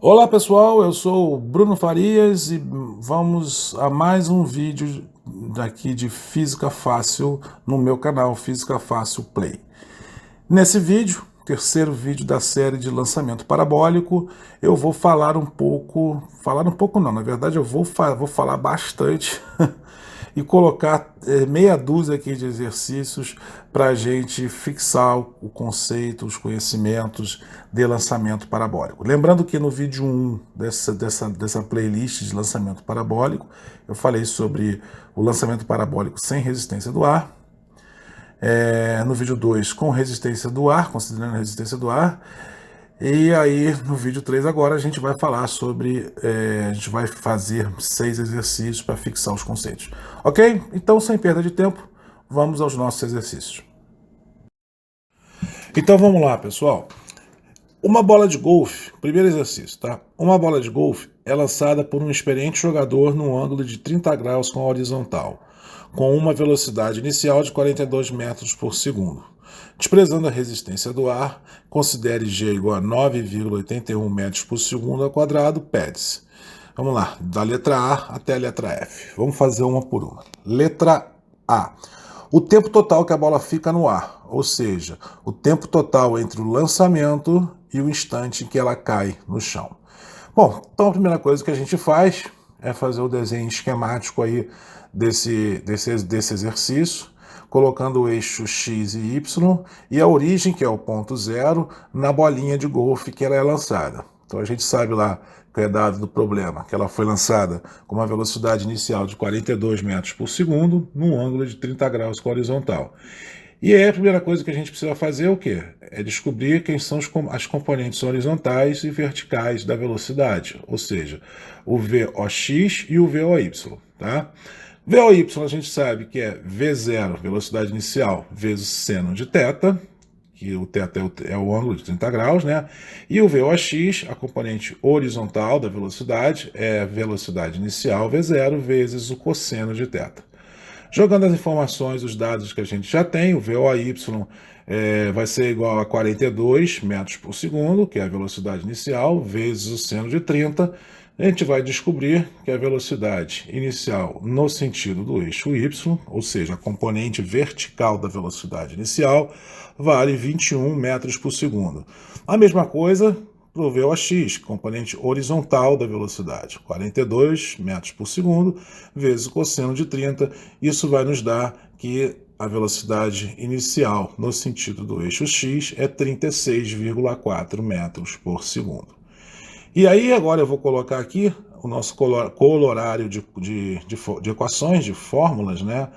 Olá pessoal, eu sou o Bruno Farias e vamos a mais um vídeo daqui de Física Fácil no meu canal Física Fácil Play. Nesse vídeo, terceiro vídeo da série de lançamento parabólico, eu vou falar um pouco não, na verdade eu vou falar bastante e colocar meia dúzia aqui de exercícios para a gente fixar o conceito, os conhecimentos de lançamento parabólico. Lembrando que no vídeo 1 dessa playlist de lançamento parabólico, eu falei sobre o lançamento parabólico sem resistência do ar. No vídeo 2, com resistência do ar, considerando a resistência do ar. E aí, no vídeo 3 agora, a gente vai falar sobre, a gente vai fazer 6 exercícios para fixar os conceitos. Ok? Então, sem perda de tempo, vamos aos nossos exercícios. Então, vamos lá, pessoal. Uma bola de golfe, primeiro exercício, tá? Uma bola de golfe é lançada por um experiente jogador num ângulo de 30 graus com a horizontal, com uma velocidade inicial de 42 metros por segundo. Desprezando a resistência do ar, considere G igual a 9,81 metros por segundo ao quadrado, pede-se. Vamos lá, da letra A até a letra F. Vamos fazer uma por uma. Letra A. O tempo total que a bola fica no ar, ou seja, o tempo total entre o lançamento e o instante em que ela cai no chão. Bom, então a primeira coisa que a gente faz é fazer o desenho esquemático aí desse exercício, colocando o eixo X e Y e a origem, que é o ponto zero, na bolinha de golfe que ela é lançada. Então a gente sabe lá que é dado do problema, que ela foi lançada com uma velocidade inicial de 42 metros por segundo, num ângulo de 30 graus com a horizontal. E aí a primeira coisa que a gente precisa fazer é o quê? É descobrir quem são as componentes horizontais e verticais da velocidade, ou seja, o VOX e o VOY, tá? VOY a gente sabe que é V0, velocidade inicial, vezes seno de θ, que o θ é o ângulo de 30 graus, né? E o VOX, a componente horizontal da velocidade, é velocidade inicial V0 vezes o cosseno de θ. Jogando as informações, os dados que a gente já tem, o VOY vai ser igual a 42 metros por segundo, que é a velocidade inicial, vezes o seno de 30. A gente vai descobrir que a velocidade inicial no sentido do eixo y, ou seja, a componente vertical da velocidade inicial, vale 21 metros por segundo. A mesma coisa para o VOX, componente horizontal da velocidade, 42 metros por segundo, vezes o cosseno de 30. Isso vai nos dar que a velocidade inicial no sentido do eixo x é 36,4 metros por segundo. E aí agora eu vou colocar aqui o nosso colorário de equações, de fórmulas, né?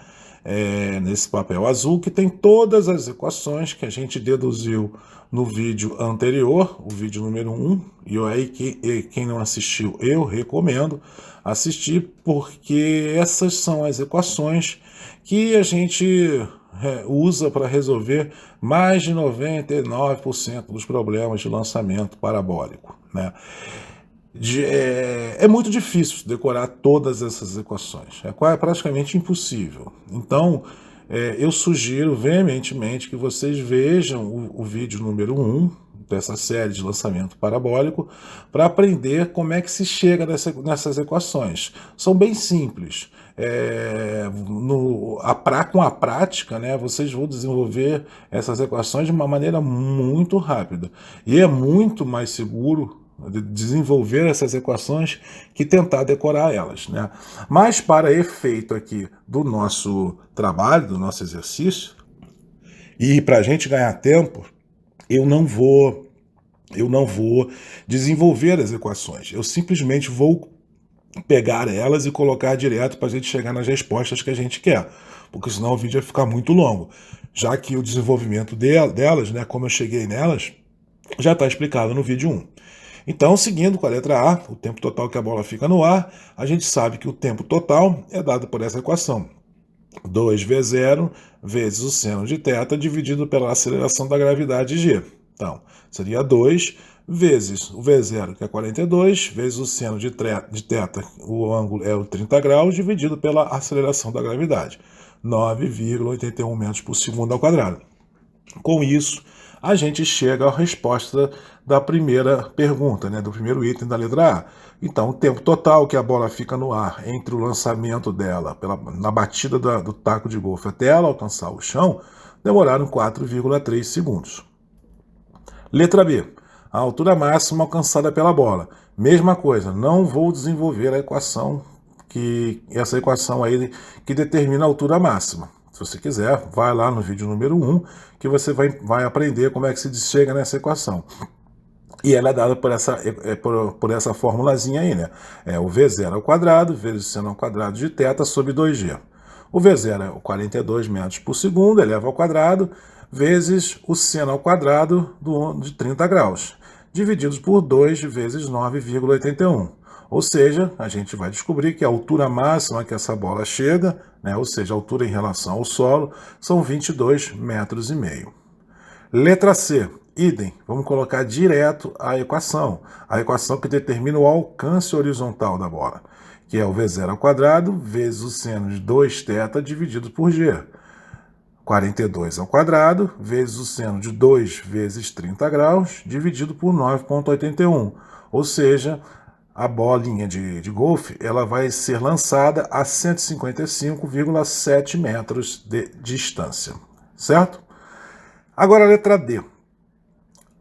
Nesse papel azul, que tem todas as equações que a gente deduziu no vídeo anterior, o vídeo número 1, e aí quem não assistiu, eu recomendo assistir, porque essas são as equações que a gente usa para resolver mais de 99% dos problemas de lançamento parabólico, né? É muito difícil decorar todas essas equações, é praticamente impossível. Então, eu sugiro veementemente que vocês vejam o vídeo número 1 dessa série de lançamento parabólico para aprender como é que se chega nessas equações. São bem simples. Com a prática, né, vocês vão desenvolver essas equações de uma maneira muito rápida. E é muito mais seguro desenvolver essas equações que tentar decorar elas, né? Mas para efeito aqui do nosso trabalho, do nosso exercício, e para a gente ganhar tempo, eu não vou desenvolver as equações. Eu simplesmente vou pegar elas e colocar direto para a gente chegar nas respostas que a gente quer, porque senão o vídeo vai ficar muito longo, já que o desenvolvimento delas, né, como eu cheguei nelas, já está explicado no vídeo 1. Então, seguindo com a letra A, o tempo total que a bola fica no ar, a gente sabe que o tempo total é dado por essa equação. 2v0 vezes o seno de θ dividido pela aceleração da gravidade g. Então, seria 2 vezes o v0, que é 42, vezes o seno de θ, o ângulo é o 30 graus, dividido pela aceleração da gravidade, 9,81 metros por segundo ao quadrado. Com isso, a gente chega à resposta da primeira pergunta, né, do primeiro item da letra A. Então, o tempo total que a bola fica no ar entre o lançamento dela, na batida do taco de golfe até ela alcançar o chão, demoraram 4,3 segundos. Letra B. A altura máxima alcançada pela bola. Mesma coisa, não vou desenvolver a equação, essa equação aí que determina a altura máxima. Se você quiser, vai lá no vídeo número 1, que você vai aprender como é que se chega nessa equação. E ela é dada por essa formulazinha aí, né? É o V0 ao quadrado vezes o seno ao quadrado de θ sobre 2G. O V0 é o 42 metros por segundo, eleva ao quadrado, vezes o seno ao quadrado de 30 graus, divididos por 2 vezes 9,81. Ou seja, a gente vai descobrir que a altura máxima que essa bola chega, né, ou seja, a altura em relação ao solo, são 22,5 metros. Letra C, idem, vamos colocar direto a equação que determina o alcance horizontal da bola, que é o V0 ao quadrado vezes o seno de 2θ dividido por G. 42 ao quadrado vezes o seno de 2 vezes 30 graus dividido por 9,81. Ou seja, a bolinha de golfe ela vai ser lançada a 155,7 metros de distância, certo? Agora a letra D.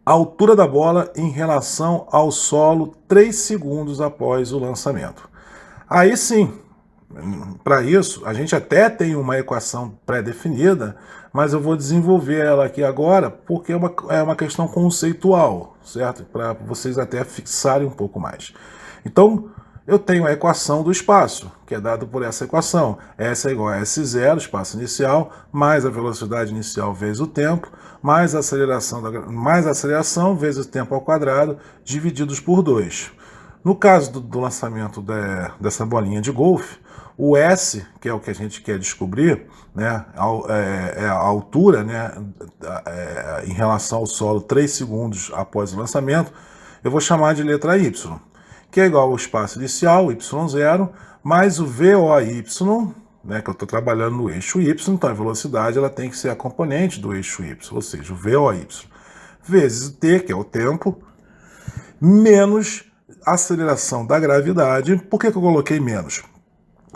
A altura da bola em relação ao solo 3 segundos após o lançamento. Aí sim, para isso, a gente até tem uma equação pré-definida, mas eu vou desenvolver ela aqui agora porque é uma questão conceitual, certo? Para vocês até fixarem um pouco mais. Então, eu tenho a equação do espaço, que é dado por essa equação. S é igual a S0, espaço inicial, mais a velocidade inicial vezes o tempo, mais a aceleração vezes o tempo ao quadrado, divididos por 2. No caso do lançamento dessa bolinha de golfe, o S, que é o que a gente quer descobrir, né, é a altura, né, em relação ao solo 3 segundos após o lançamento, eu vou chamar de letra Y, que é igual ao espaço inicial, y0, mais o VOY, né, que eu estou trabalhando no eixo y, então a velocidade ela tem que ser a componente do eixo y, ou seja, o VOY, vezes o t, que é o tempo, menos a aceleração da gravidade. Por que eu coloquei menos?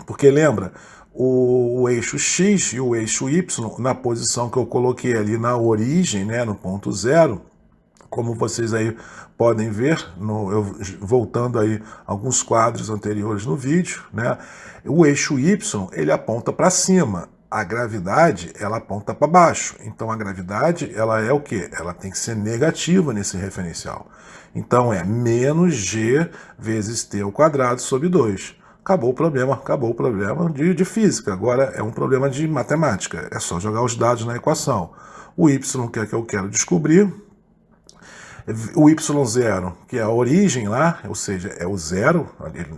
Porque lembra, o eixo x e o eixo y, na posição que eu coloquei ali na origem, né, no ponto zero, como vocês aí podem ver, voltando aí alguns quadros anteriores no vídeo, né, o eixo y ele aponta para cima, a gravidade ela aponta para baixo. Então a gravidade ela é o quê? Ela tem que ser negativa nesse referencial. Então é menos g vezes t ao quadrado sobre 2. Acabou o problema de física. Agora é um problema de matemática. É só jogar os dados na equação. O y que é que eu quero descobrir, o y0, que é a origem lá, ou seja, é o zero,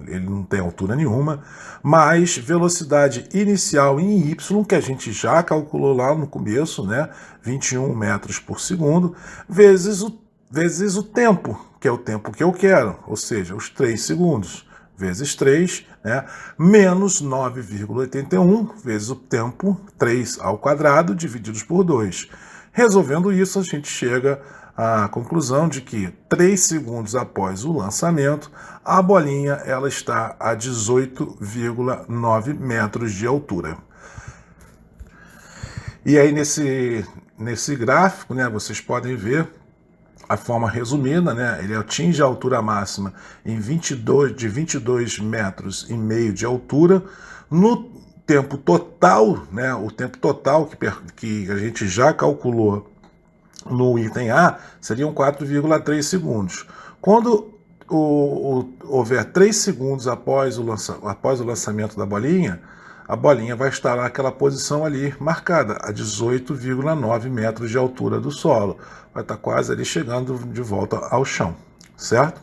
ele não tem altura nenhuma, mais velocidade inicial em y, que a gente já calculou lá no começo, né, 21 metros por segundo, vezes o tempo, que é o tempo que eu quero, ou seja, os 3 segundos, vezes 3, né, menos 9,81 vezes o tempo, 3 ao quadrado, divididos por 2. Resolvendo isso, a gente chega à conclusão de que 3 segundos após o lançamento, a bolinha ela está a 18,9 metros de altura. E aí nesse gráfico, né, vocês podem ver a forma resumida, né, ele atinge a altura máxima de 22,5 metros de altura. No tempo total, né, o tempo total que a gente já calculou no item A, seriam 4,3 segundos. Quando houver 3 segundos após o lançamento da bolinha, a bolinha vai estar naquela posição ali marcada, a 18,9 metros de altura do solo. Vai estar quase ali chegando de volta ao chão, certo?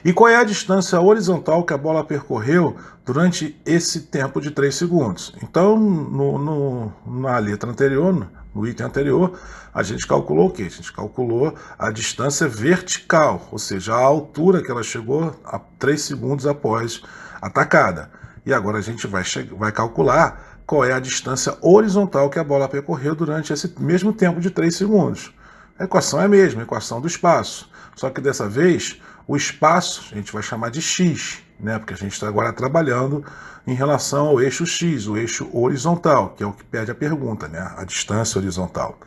E qual é a distância horizontal que a bola percorreu durante esse tempo de 3 segundos? Então, na letra anterior, no item anterior, a gente calculou o quê? A gente calculou a distância vertical, ou seja, a altura que ela chegou a 3 segundos após a tacada. E agora a gente vai calcular qual é a distância horizontal que a bola percorreu durante esse mesmo tempo de 3 segundos. A equação é a mesma, a equação do espaço. Só que dessa vez, o espaço a gente vai chamar de x, né? Porque a gente está agora trabalhando em relação ao eixo x, o eixo horizontal, que é o que pede a pergunta, né? A distância horizontal.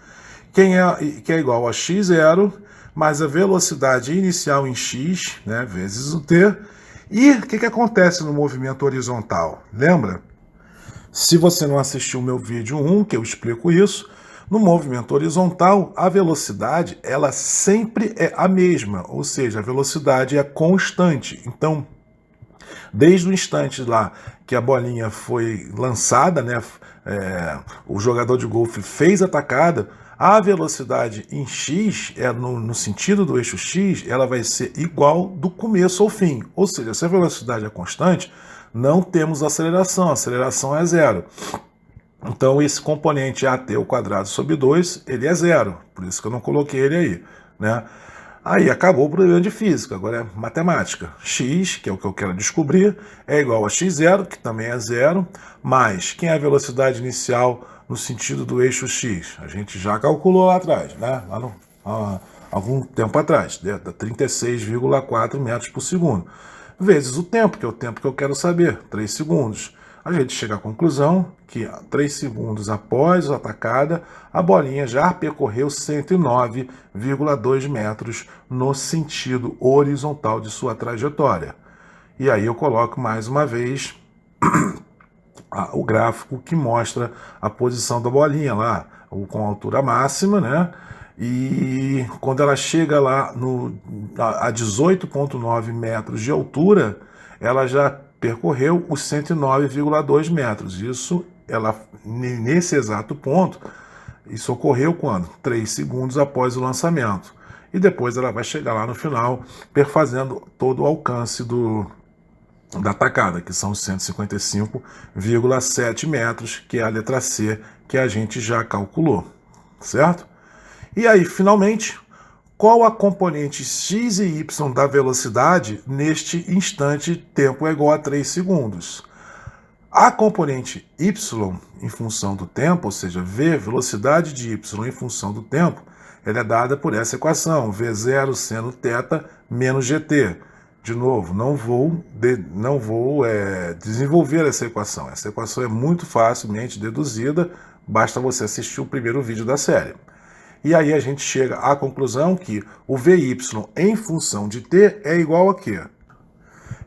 Que é igual a x0 mais a velocidade inicial em x, né? Vezes o t. E o que acontece no movimento horizontal? Lembra? Se você não assistiu o meu vídeo 1, que eu explico isso, no movimento horizontal, a velocidade ela sempre é a mesma, ou seja, a velocidade é constante. Então, desde o instante lá que a bolinha foi lançada, né, o jogador de golfe fez a tacada, a velocidade em x, no sentido do eixo x, ela vai ser igual do começo ao fim. Ou seja, se a velocidade é constante, não temos aceleração, a aceleração é zero. Então esse componente AT ao quadrado sobre 2, ele é zero, por isso que eu não coloquei ele aí, né? Aí acabou o problema de física, agora é matemática. X, que é o que eu quero descobrir, é igual a x0, que também é zero, mais quem é a velocidade inicial no sentido do eixo x? A gente já calculou lá atrás, né? Há algum tempo atrás, 36,4 metros por segundo. Vezes o tempo, que é o tempo que eu quero saber, 3 segundos. A gente chega à conclusão que 3 segundos após a tacada, a bolinha já percorreu 109,2 metros no sentido horizontal de sua trajetória. E aí eu coloco mais uma vez o gráfico que mostra a posição da bolinha lá, com a altura máxima, né? E quando ela chega lá a 18,9 metros de altura, ela já percorreu os 109,2 metros. Isso, nesse exato ponto, isso ocorreu quando? 3 segundos após o lançamento. E depois ela vai chegar lá no final, perfazendo todo o alcance da tacada, que são 155,7 metros, que é a letra C, que a gente já calculou, certo? E aí, finalmente, qual a componente x e y da velocidade neste instante tempo é igual a 3 segundos? A componente y em função do tempo, ou seja, v, velocidade de y em função do tempo, ela é dada por essa equação, v0 seno θ menos gt. De novo, não vou desenvolver essa equação. Essa equação é muito facilmente deduzida, basta você assistir o primeiro vídeo da série. E aí a gente chega à conclusão que o Vy em função de t é igual a quê?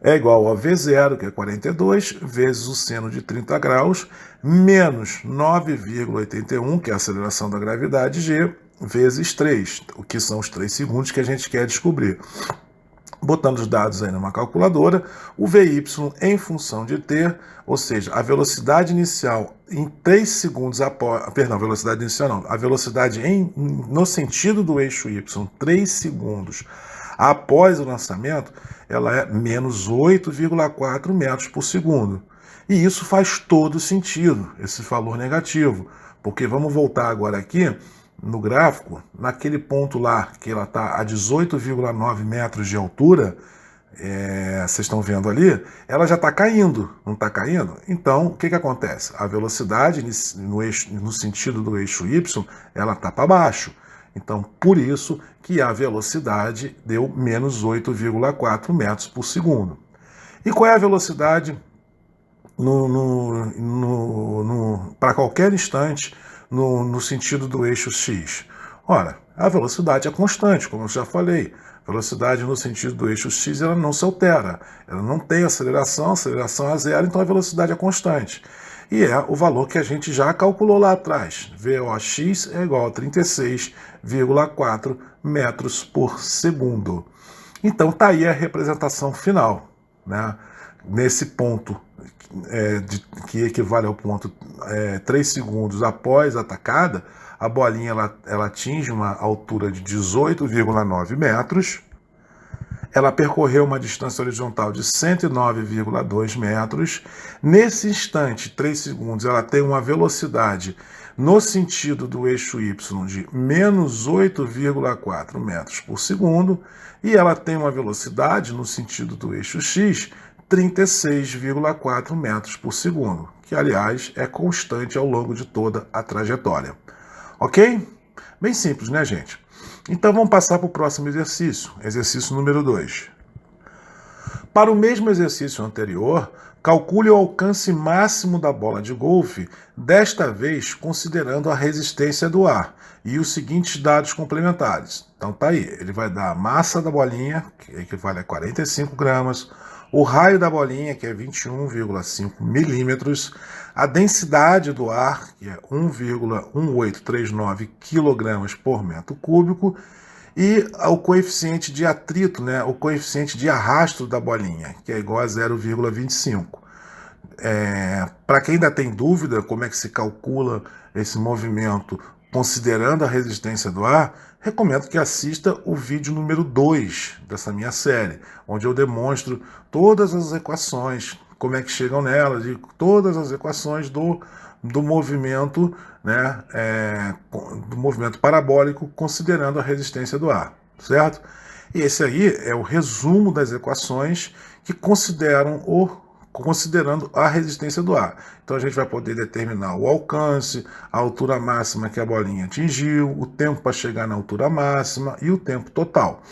É igual a V0, que é 42, vezes o seno de 30 graus, menos 9,81, que é a aceleração da gravidade g, vezes 3, o que são os 3 segundos que a gente quer descobrir. Botando os dados aí numa calculadora, o Vy em função de t, ou seja, a velocidade inicial em 3 segundos após... Perdão, velocidade inicial não. A velocidade no sentido do eixo y, 3 segundos após o lançamento, ela é menos 8,4 metros por segundo. E isso faz todo sentido, esse valor negativo. Porque vamos voltar agora aqui no gráfico, naquele ponto lá, que ela está a 18,9 metros de altura, vocês estão vendo ali, ela já está caindo, não está caindo? Então, o que acontece? A velocidade no sentido do eixo y, ela está para baixo. Então, por isso que a velocidade deu menos 8,4 metros por segundo. E qual é a velocidade para qualquer instante no sentido do eixo x? Ora, a velocidade é constante, como eu já falei. A velocidade no sentido do eixo x ela não se altera. Ela não tem aceleração é zero, então a velocidade é constante. E é o valor que a gente já calculou lá atrás. Vox é igual a 36,4 metros por segundo. Então está aí a representação final, né? Nesse ponto que equivale ao ponto 3 segundos após a tacada, a bolinha ela atinge uma altura de 18,9 metros, ela percorreu uma distância horizontal de 109,2 metros. Nesse instante, 3 segundos, ela tem uma velocidade no sentido do eixo y de menos 8,4 metros por segundo, e ela tem uma velocidade no sentido do eixo x 36,4 metros por segundo, que, aliás, é constante ao longo de toda a trajetória. Ok? Bem simples, né, gente? Então vamos passar para o próximo exercício, exercício número 2. Para o mesmo exercício anterior, calcule o alcance máximo da bola de golfe, desta vez considerando a resistência do ar e os seguintes dados complementares. Então tá aí, ele vai dar a massa da bolinha, que equivale a 45 gramas, o raio da bolinha, que é 21,5 milímetros, a densidade do ar, que é 1,1839 kg por metro cúbico, e o coeficiente de atrito, né, o coeficiente de arrasto da bolinha, que é igual a 0,25. Para quem ainda tem dúvida como é que se calcula esse movimento considerando a resistência do ar, recomendo que assista o vídeo número 2 dessa minha série, onde eu demonstro todas as equações, como é que chegam nelas, e todas as equações do movimento, né, do movimento parabólico considerando a resistência do ar, certo? E esse aí é o resumo das equações que considerando a resistência do ar. Então a gente vai poder determinar o alcance, a altura máxima que a bolinha atingiu, o tempo para chegar na altura máxima e o tempo total,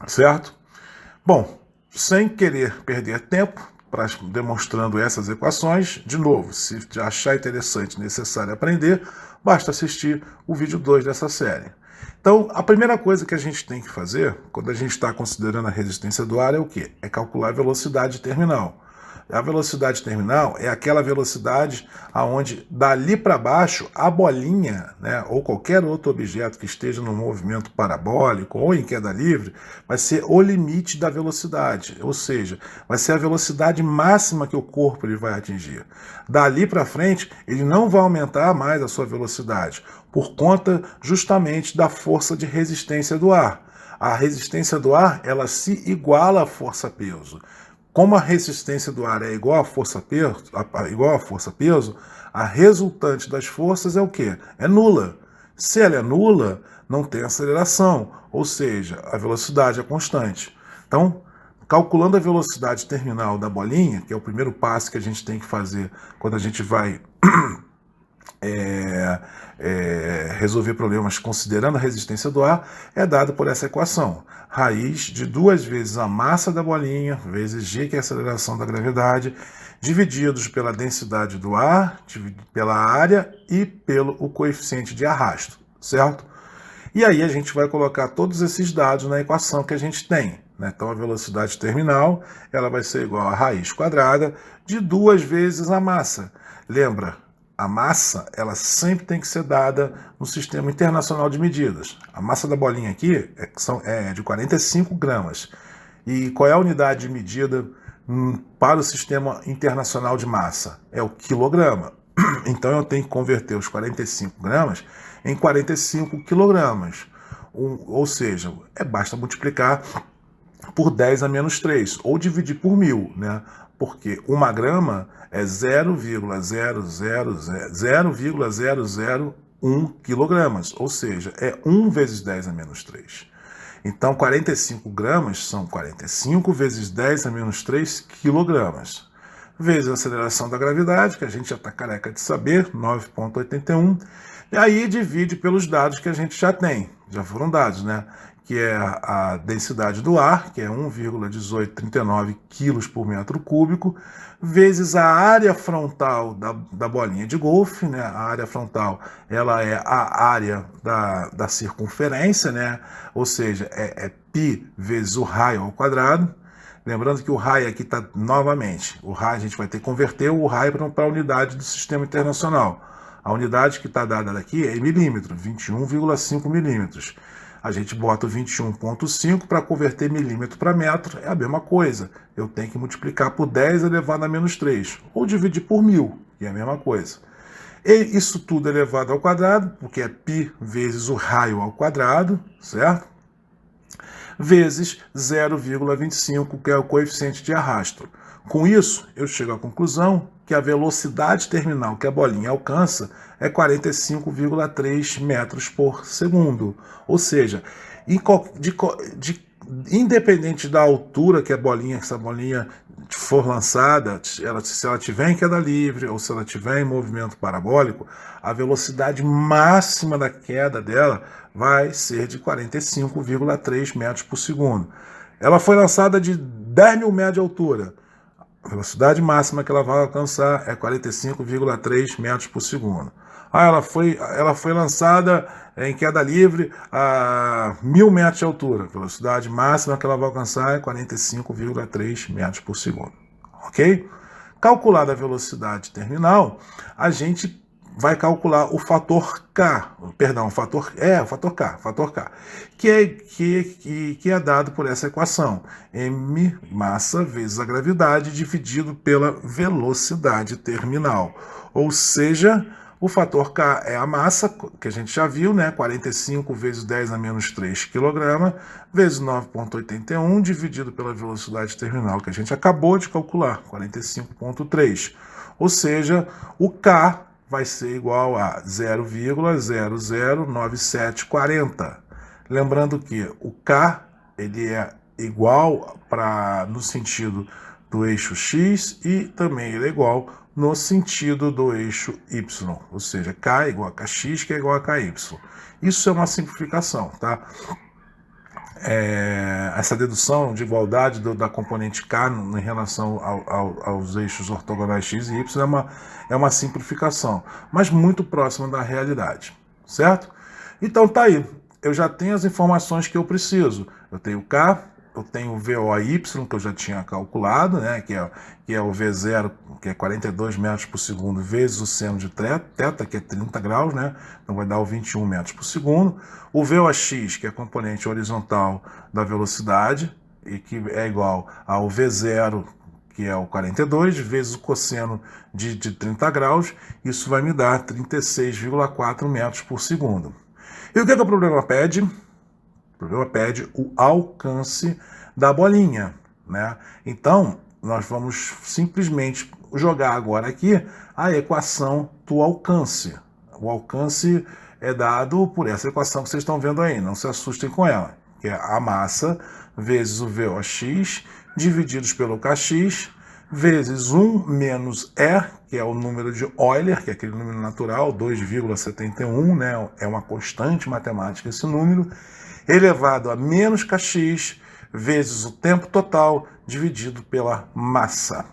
certo? Bom, sem querer perder tempo, demonstrando essas equações, de novo, se achar interessante e necessário aprender, basta assistir o vídeo 2 dessa série. Então, a primeira coisa que a gente tem que fazer, quando a gente está considerando a resistência do ar, é o quê? É calcular a velocidade terminal. A velocidade terminal é aquela velocidade aonde dali para baixo a bolinha, né, ou qualquer outro objeto que esteja no movimento parabólico ou em queda livre, vai ser o limite da velocidade, ou seja, vai ser a velocidade máxima que o corpo ele vai atingir. Dali para frente, ele não vai aumentar mais a sua velocidade, por conta justamente da força de resistência do ar. A resistência do ar, ela se iguala à força-peso. Como a resistência do ar é igual à força-peso, a resultante das forças é o quê? É nula. Se ela é nula, não tem aceleração, ou seja, a velocidade é constante. Então, calculando a velocidade terminal da bolinha, que é o primeiro passo que a gente tem que fazer quando a gente vai resolver problemas considerando a resistência do ar, é dado por essa equação. Raiz de 2 vezes a massa da bolinha, vezes g, que é a aceleração da gravidade, divididos pela densidade do ar, pela área e pelo coeficiente de arrasto, certo? E aí a gente vai colocar todos esses dados na equação que a gente tem, né? Então a velocidade terminal ela vai ser igual a raiz quadrada de 2 vezes a massa. Lembra? A massa, ela sempre tem que ser dada no Sistema Internacional de Medidas. A massa da bolinha aqui é de 45 gramas. E qual é a unidade de medida para o Sistema Internacional de Massa? É o quilograma. Então eu tenho que converter os 45 gramas em 45 quilogramas. Ou seja, basta multiplicar por 10 a menos 3, ou dividir por 1000, né? Porque 1 grama é 0,001 quilogramas, ou seja, é 1 vezes 10 a menos 3. Então, 45 gramas são 45 vezes 10 a menos 3 quilogramas. Vezes a aceleração da gravidade, que a gente já está careca de saber, 9,81. E aí divide pelos dados que a gente já tem, já foram dados, né? Que é a densidade do ar, que é 1,1839 kg por metro cúbico, vezes a área frontal da bolinha de golfe, né? A área frontal ela é a área da circunferência, né? Ou seja, é π vezes o raio ao quadrado. Lembrando que o raio aqui está novamente, o raio a gente vai ter que converter o raio para a unidade do Sistema Internacional. A unidade que está dada daqui é milímetro, 21,5 milímetros. A gente bota o 21,5 para converter milímetro para metro, é a mesma coisa. Eu tenho que multiplicar por 10 elevado a menos 3, ou dividir por 1000, que é a mesma coisa. E isso tudo elevado ao quadrado, porque é π vezes o raio ao quadrado, certo? Vezes 0,25, que é o coeficiente de arrasto. Com isso, eu chego à conclusão que a velocidade terminal que a bolinha alcança é 45,3 metros por segundo. Ou seja, de independente da altura que essa bolinha for lançada, se ela tiver em queda livre ou se ela tiver em movimento parabólico, a velocidade máxima da queda dela vai ser de 45,3 metros por segundo. Ela foi lançada de 10 mil metros de altura. A velocidade máxima que ela vai alcançar é 45,3 metros por segundo. Ela foi lançada em queda livre a 1000 metros de altura. A velocidade máxima que ela vai alcançar é 45,3 metros por segundo. Ok? Calculada a velocidade terminal, a gente vai calcular o fator K, perdão, o fator K, que é dado por essa equação, m massa vezes a gravidade dividido pela velocidade terminal. Ou seja, o fator K é a massa, que a gente já viu, né? 45 vezes 10 a menos 3 kg, vezes 9,81, dividido pela velocidade terminal, que a gente acabou de calcular, 45,3. Ou seja, o K vai ser igual a 0,009740. Lembrando que o K ele é igual no sentido do eixo X e também ele é igual no sentido do eixo Y, ou seja, K é igual a KX, que é igual a KY. Isso é uma simplificação, tá? Essa dedução de igualdade da componente K em relação aos eixos ortogonais X e Y é uma simplificação, mas muito próxima da realidade, certo? Então tá aí, eu já tenho as informações que eu preciso. Eu tenho K, eu tenho o VOY, que eu já tinha calculado, né, que é o V0, que é 42 metros por segundo, vezes o seno de θ, que é 30 graus, né, então vai dar o 21 metros por segundo. O VOX, que é a componente horizontal da velocidade, e que é igual ao V0, que é o 42, vezes o cosseno de 30 graus, isso vai me dar 36,4 metros por segundo. E o que o problema pede? O problema pede o alcance da bolinha, né? Então, nós vamos simplesmente jogar agora aqui a equação do alcance. O alcance é dado por essa equação que vocês estão vendo aí, não se assustem com ela, que é a massa vezes o VOX divididos pelo KX, vezes 1 menos E, que é o número de Euler, que é aquele número natural, 2,71, né? É uma constante matemática esse número, elevado a menos kx vezes o tempo total dividido pela massa.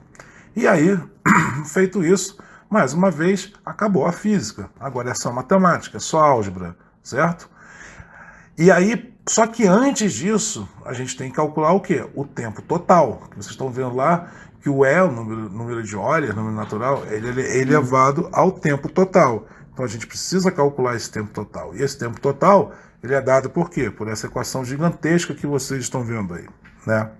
E aí, feito isso, mais uma vez, acabou a física. Agora é só matemática, é só álgebra, certo? E aí, só que antes disso, a gente tem que calcular o quê? O tempo total. Vocês estão vendo lá que o E, o número de Euler, número natural, ele é elevado ao tempo total. Então a gente precisa calcular esse tempo total. E esse tempo total, ele é dado por quê? Por essa equação gigantesca que vocês estão vendo aí, né?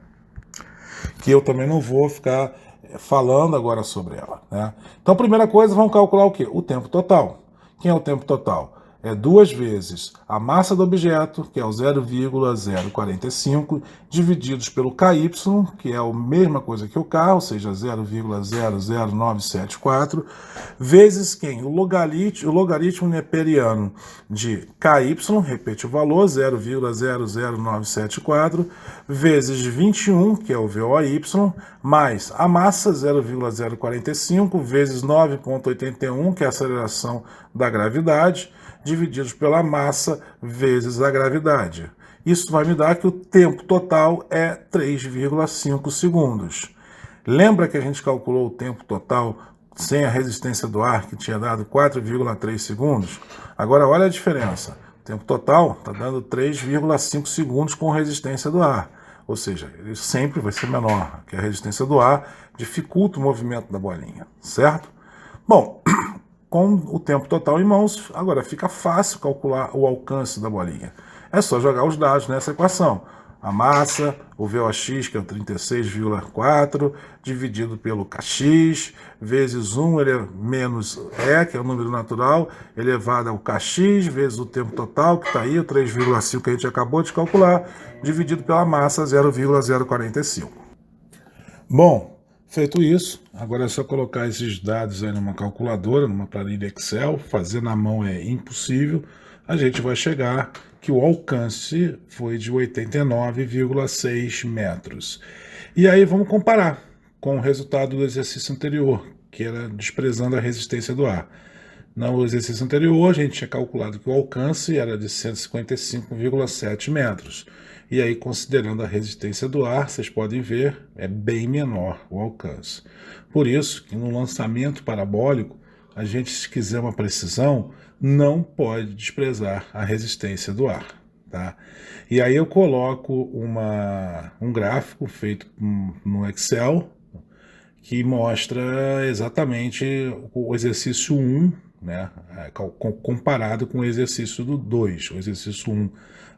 Que eu também não vou ficar falando agora sobre ela, né? Então, primeira coisa, vamos calcular o quê? O tempo total. Quem é o tempo total? É 2 vezes a massa do objeto, que é o 0,045, divididos pelo KY, que é a mesma coisa que o K, ou seja, 0,00974, vezes quem? O logaritmo neperiano de KY, repete o valor, 0,00974, vezes 21, que é o VOY, mais a massa, 0,045, vezes 9,81, que é a aceleração da gravidade, divididos pela massa vezes a gravidade. Isso vai me dar que o tempo total é 3,5 segundos. Lembra que a gente calculou o tempo total sem a resistência do ar, que tinha dado 4,3 segundos? Agora olha a diferença. O tempo total está dando 3,5 segundos com resistência do ar. Ou seja, ele sempre vai ser menor, que a resistência do ar dificulta o movimento da bolinha, certo? Bom, com o tempo total em mãos, agora fica fácil calcular o alcance da bolinha. É só jogar os dados nessa equação. A massa, o VOX, que é o 36,4, dividido pelo KX, vezes 1 menos E, que é o número natural, elevado ao KX, vezes o tempo total, que está aí, o 3,5 que a gente acabou de calcular, dividido pela massa, 0,045. Bom, feito isso, agora é só colocar esses dados aí numa calculadora, numa planilha Excel. Fazer na mão é impossível. A gente vai chegar que o alcance foi de 89,6 metros. E aí vamos comparar com o resultado do exercício anterior, que era desprezando a resistência do ar. No exercício anterior, a gente tinha calculado que o alcance era de 155,7 metros. E aí, considerando a resistência do ar, vocês podem ver, é bem menor o alcance. Por isso, que no lançamento parabólico, a gente, se quiser uma precisão, não pode desprezar a resistência do ar. Tá? E aí eu coloco um gráfico feito no Excel, que mostra exatamente o exercício 1, né, comparado com o exercício do 2. O exercício 1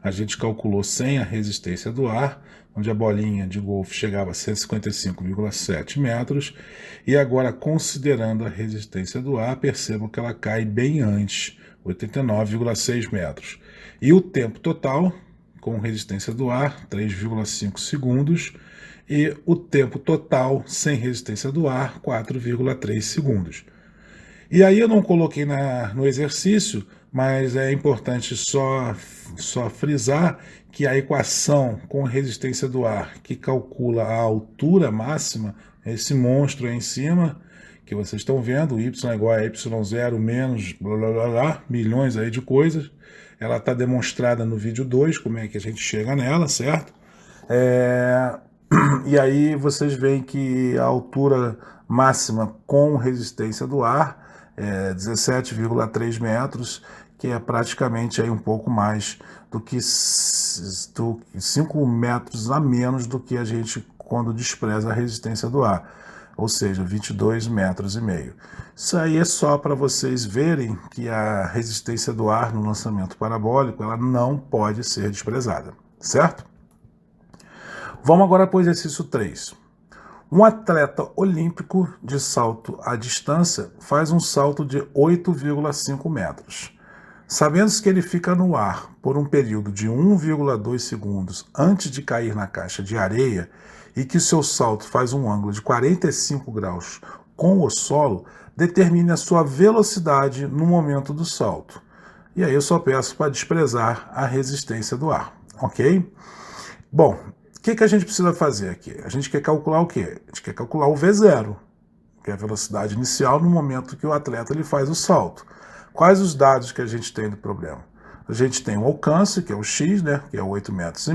a gente calculou sem a resistência do ar, onde a bolinha de golfe chegava a 155,7 metros, e agora, considerando a resistência do ar, percebam que ela cai bem antes, 89,6 metros. E o tempo total, com resistência do ar, 3,5 segundos, e o tempo total sem resistência do ar, 4,3 segundos. E aí eu não coloquei no exercício, mas é importante só frisar que a equação com resistência do ar, que calcula a altura máxima, esse monstro aí em cima, que vocês estão vendo, y é igual a y0 menos blá blá blá blá, milhões aí de coisas. Ela está demonstrada no vídeo 2, como é que a gente chega nela, certo? E aí vocês veem que a altura máxima com resistência do ar é 17,3 metros, que é praticamente aí um pouco mais do que 5 metros a menos do que a gente quando despreza a resistência do ar, ou seja, 22 metros e meio. Isso aí é só para vocês verem que a resistência do ar no lançamento parabólico ela não pode ser desprezada, certo? Vamos agora para o exercício 3. Um atleta olímpico de salto à distância faz um salto de 8,5 metros. Sabendo que ele fica no ar por um período de 1,2 segundos antes de cair na caixa de areia e que seu salto faz um ângulo de 45 graus com o solo, determine a sua velocidade no momento do salto. E aí eu só peço para desprezar a resistência do ar, ok? Bom, o que a gente precisa fazer aqui? A gente quer calcular o quê? A gente quer calcular o V0, que é a velocidade inicial no momento que o atleta ele faz o salto. Quais os dados que a gente tem do problema? A gente tem o alcance, que é o x, né, que é 8,5 metros.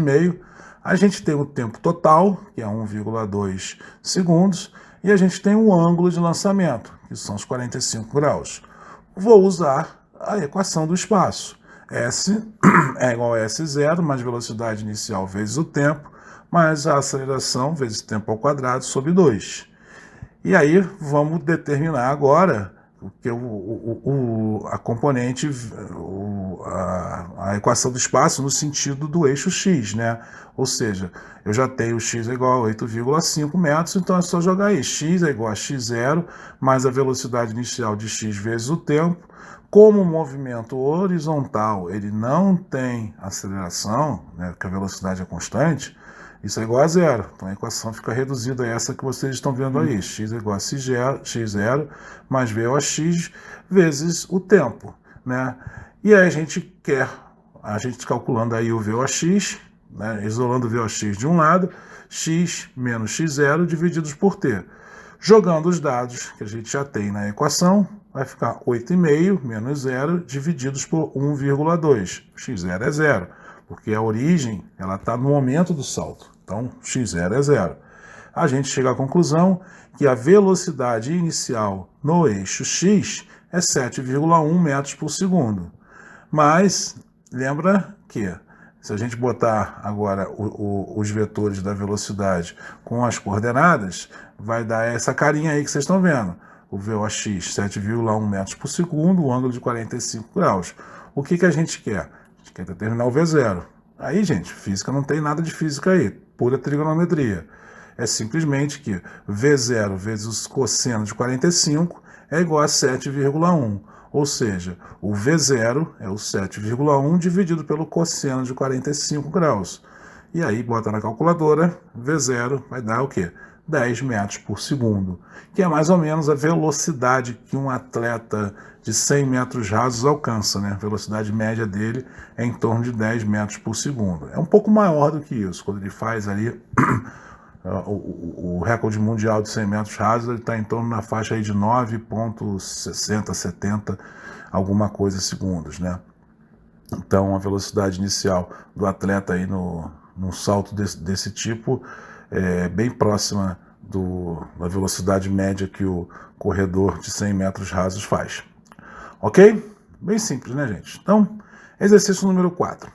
A gente tem o tempo total, que é 1,2 segundos. E a gente tem o ângulo de lançamento, que são os 45 graus. Vou usar a equação do espaço. S é igual a S0 mais velocidade inicial vezes o tempo, mais a aceleração vezes tempo ao quadrado sobre 2. E aí vamos determinar agora que a componente, a equação do espaço no sentido do eixo x, né? Ou seja, eu já tenho x é igual a 8,5 metros, então é só jogar aí. X é igual a x0 mais a velocidade inicial de x vezes o tempo. Como o movimento horizontal ele não tem aceleração, né, porque a velocidade é constante, isso é igual a zero. Então a equação fica reduzida a essa que vocês estão vendo aí. X é igual a x0 mais VOx vezes o tempo, né? E aí a gente calculando aí o VOx, né, isolando o VOx de um lado, x menos x0 divididos por t. Jogando os dados que a gente já tem na equação, vai ficar 8,5 menos 0 divididos por 1,2. x0 é 0, porque a origem está no momento do salto. Então, x0 é 0. A gente chega à conclusão que a velocidade inicial no eixo x é 7,1 metros por segundo. Mas, lembra que se a gente botar agora os vetores da velocidade com as coordenadas, vai dar essa carinha aí que vocês estão vendo. O VOx, 7,1 metros por segundo, o ângulo de 45 graus. O que a gente quer? A gente quer determinar o V0. Aí, gente, física não tem nada de física aí, pura trigonometria. É simplesmente que V0 vezes o cosseno de 45 é igual a 7,1. Ou seja, o V0 é o 7,1 dividido pelo cosseno de 45 graus. E aí, bota na calculadora, V0 vai dar o quê? 10 metros por segundo, que é mais ou menos a velocidade que um atleta de 100 metros rasos alcança, né? A velocidade média dele é em torno de 10 metros por segundo. É um pouco maior do que isso, quando ele faz ali o recorde mundial de 100 metros rasos, ele está em torno na faixa aí de 9,60, 70, alguma coisa segundos, né? Então a velocidade inicial do atleta aí num salto desse tipo é bem próxima da velocidade média que o corredor de 100 metros rasos faz. Ok? Bem simples, né, gente? Então, exercício número 4.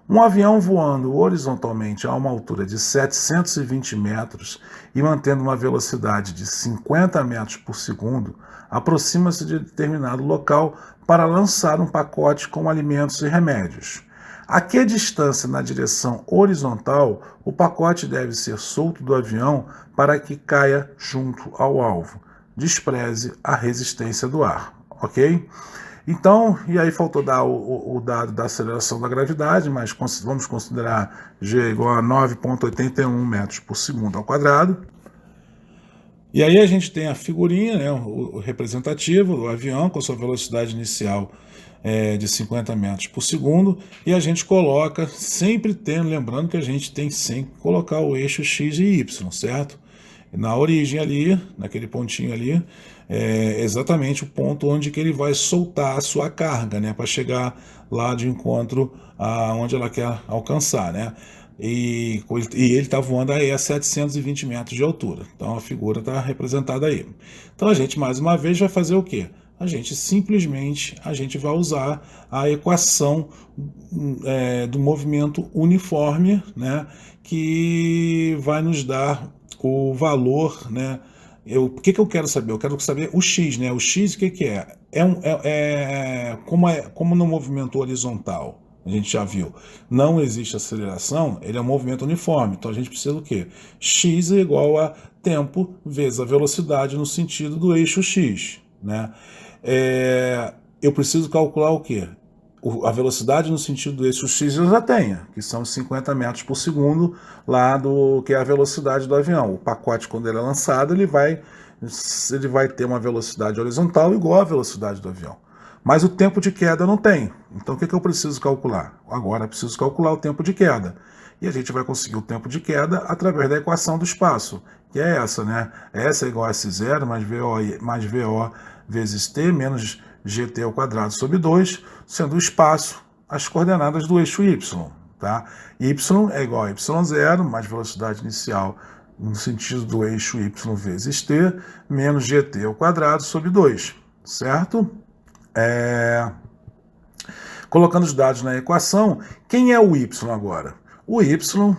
Um avião voando horizontalmente a uma altura de 720 metros e mantendo uma velocidade de 50 metros por segundo aproxima-se de determinado local para lançar um pacote com alimentos e remédios. A que distância na direção horizontal o pacote deve ser solto do avião para que caia junto ao alvo? Despreze a resistência do ar, ok? Então, e aí faltou dar o dado da aceleração da gravidade, mas vamos considerar G igual a 9,81 metros por segundo ao quadrado. E aí a gente tem a figurinha, né, o representativo do avião com a sua velocidade inicial de 50 metros por segundo, e a gente coloca, sempre lembrando que a gente tem sempre que colocar o eixo X e Y, certo? Na origem ali, naquele pontinho ali, é exatamente o ponto onde que ele vai soltar a sua carga, né, para chegar lá de encontro aonde ela quer alcançar, né? E ele está voando aí a 720 metros de altura. Então a figura está representada aí. Então a gente mais uma vez vai fazer o quê? A gente simplesmente vai usar a equação do movimento uniforme, né, que vai nos dar o valor, né? O que eu quero saber? Eu quero saber o x, né? O x, o que é? Como no movimento horizontal, a gente já viu, não existe aceleração, ele é um movimento uniforme. Então a gente precisa do quê? X é igual a tempo vezes a velocidade no sentido do eixo x, né? Eu preciso calcular o quê? A velocidade no sentido do eixo x eu já tenho, que são 50 metros por segundo, lá que é a velocidade do avião. O pacote, quando ele é lançado, ele vai ter uma velocidade horizontal igual à velocidade do avião. Mas o tempo de queda eu não tenho. Então o que eu preciso calcular? Agora eu preciso calcular o tempo de queda. E a gente vai conseguir o tempo de queda através da equação do espaço, que é essa, né? S é igual a S0 mais VO vezes T menos GT ao quadrado sobre 2, sendo o espaço as coordenadas do eixo Y. Tá? Y é igual a Y0 mais velocidade inicial no sentido do eixo Y vezes T menos GT ao quadrado sobre 2. Certo? Colocando os dados na equação, quem é o Y agora? O Y,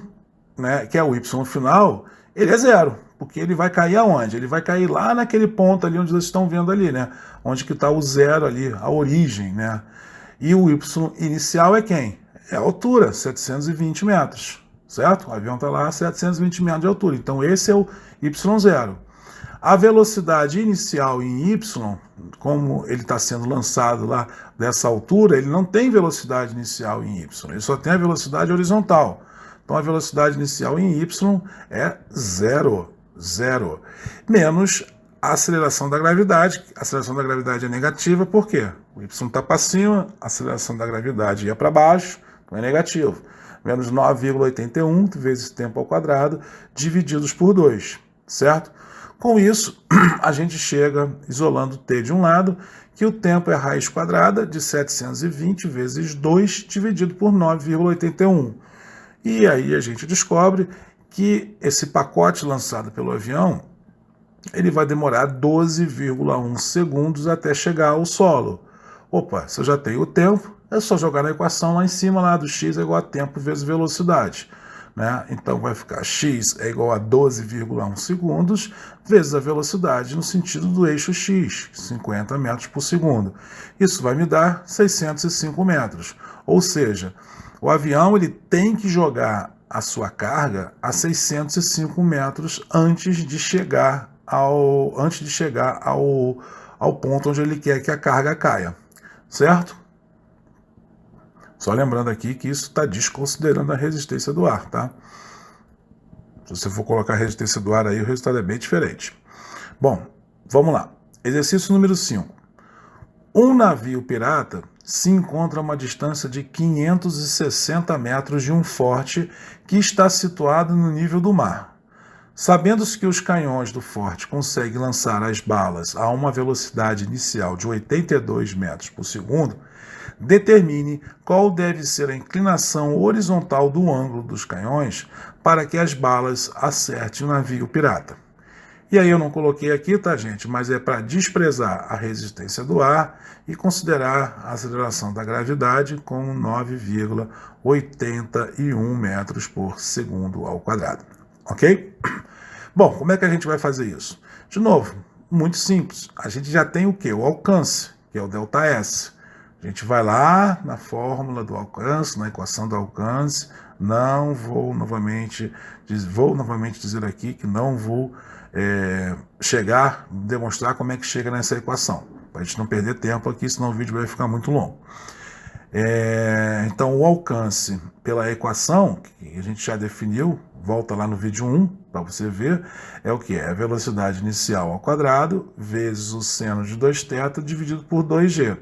né, que é o Y final, ele é zero, porque ele vai cair aonde? Ele vai cair lá naquele ponto ali onde vocês estão vendo ali, né? Onde que está o zero ali, a origem, né? E o Y inicial é quem? É a altura, 720 metros, certo? O avião está lá a 720 metros de altura, então esse é o Y0. A velocidade inicial em Y, como ele está sendo lançado lá dessa altura, ele não tem velocidade inicial em Y, ele só tem a velocidade horizontal. Então a velocidade inicial em Y é zero, menos a aceleração da gravidade. A aceleração da gravidade é negativa, por quê? O Y está para cima, a aceleração da gravidade ia para baixo, então é negativo. Menos 9,81 vezes tempo ao quadrado, divididos por 2, certo? Com isso, a gente chega, isolando t de um lado, que o tempo é a raiz quadrada de 720 vezes 2 dividido por 9,81. E aí a gente descobre que esse pacote lançado pelo avião, ele vai demorar 12,1 segundos até chegar ao solo. Opa, se eu já tenho o tempo, é só jogar na equação lá em cima, lá do x é igual a tempo vezes velocidade. Né? Então vai ficar x é igual a 12,1 segundos vezes a velocidade no sentido do eixo x, 50 metros por segundo. Isso vai me dar 605 metros. Ou seja, o avião ele tem que jogar a sua carga a 605 metros antes de chegar ao ponto onde ele quer que a carga caia. Certo? Só lembrando aqui que isso está desconsiderando a resistência do ar, tá? Se você for colocar a resistência do ar aí, o resultado é bem diferente. Bom, vamos lá. Exercício número 5. Um navio pirata se encontra a uma distância de 560 metros de um forte que está situado no nível do mar. Sabendo-se que os canhões do forte conseguem lançar as balas a uma velocidade inicial de 82 metros por segundo, determine qual deve ser a inclinação horizontal do ângulo dos canhões para que as balas acertem o navio pirata. E aí eu não coloquei aqui, tá, gente? Mas é para desprezar a resistência do ar e considerar a aceleração da gravidade com 9,81 metros por segundo ao quadrado. Ok? Bom, como é que a gente vai fazer isso? De novo, muito simples. A gente já tem o quê? O alcance, que é o ΔS. A gente vai lá na fórmula do alcance, na equação do alcance. Vou novamente dizer aqui que não vou demonstrar como é que chega nessa equação, para a gente não perder tempo aqui, senão o vídeo vai ficar muito longo. Então, o alcance pela equação, que a gente já definiu, volta lá no vídeo 1, para você ver, é o que? É a velocidade inicial ao quadrado, vezes o seno de 2θ, dividido por 2g.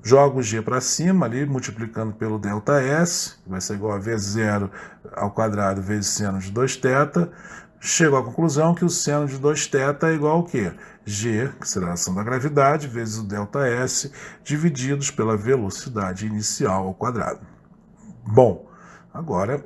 Jogo o g para cima ali, multiplicando pelo ΔS, vai ser igual a V0 ao quadrado vezes seno de 2θ. Chego à conclusão que o seno de 2θ é igual ao quê? G, que será a ação da gravidade, vezes o ΔS, divididos pela velocidade inicial ao quadrado. Bom, agora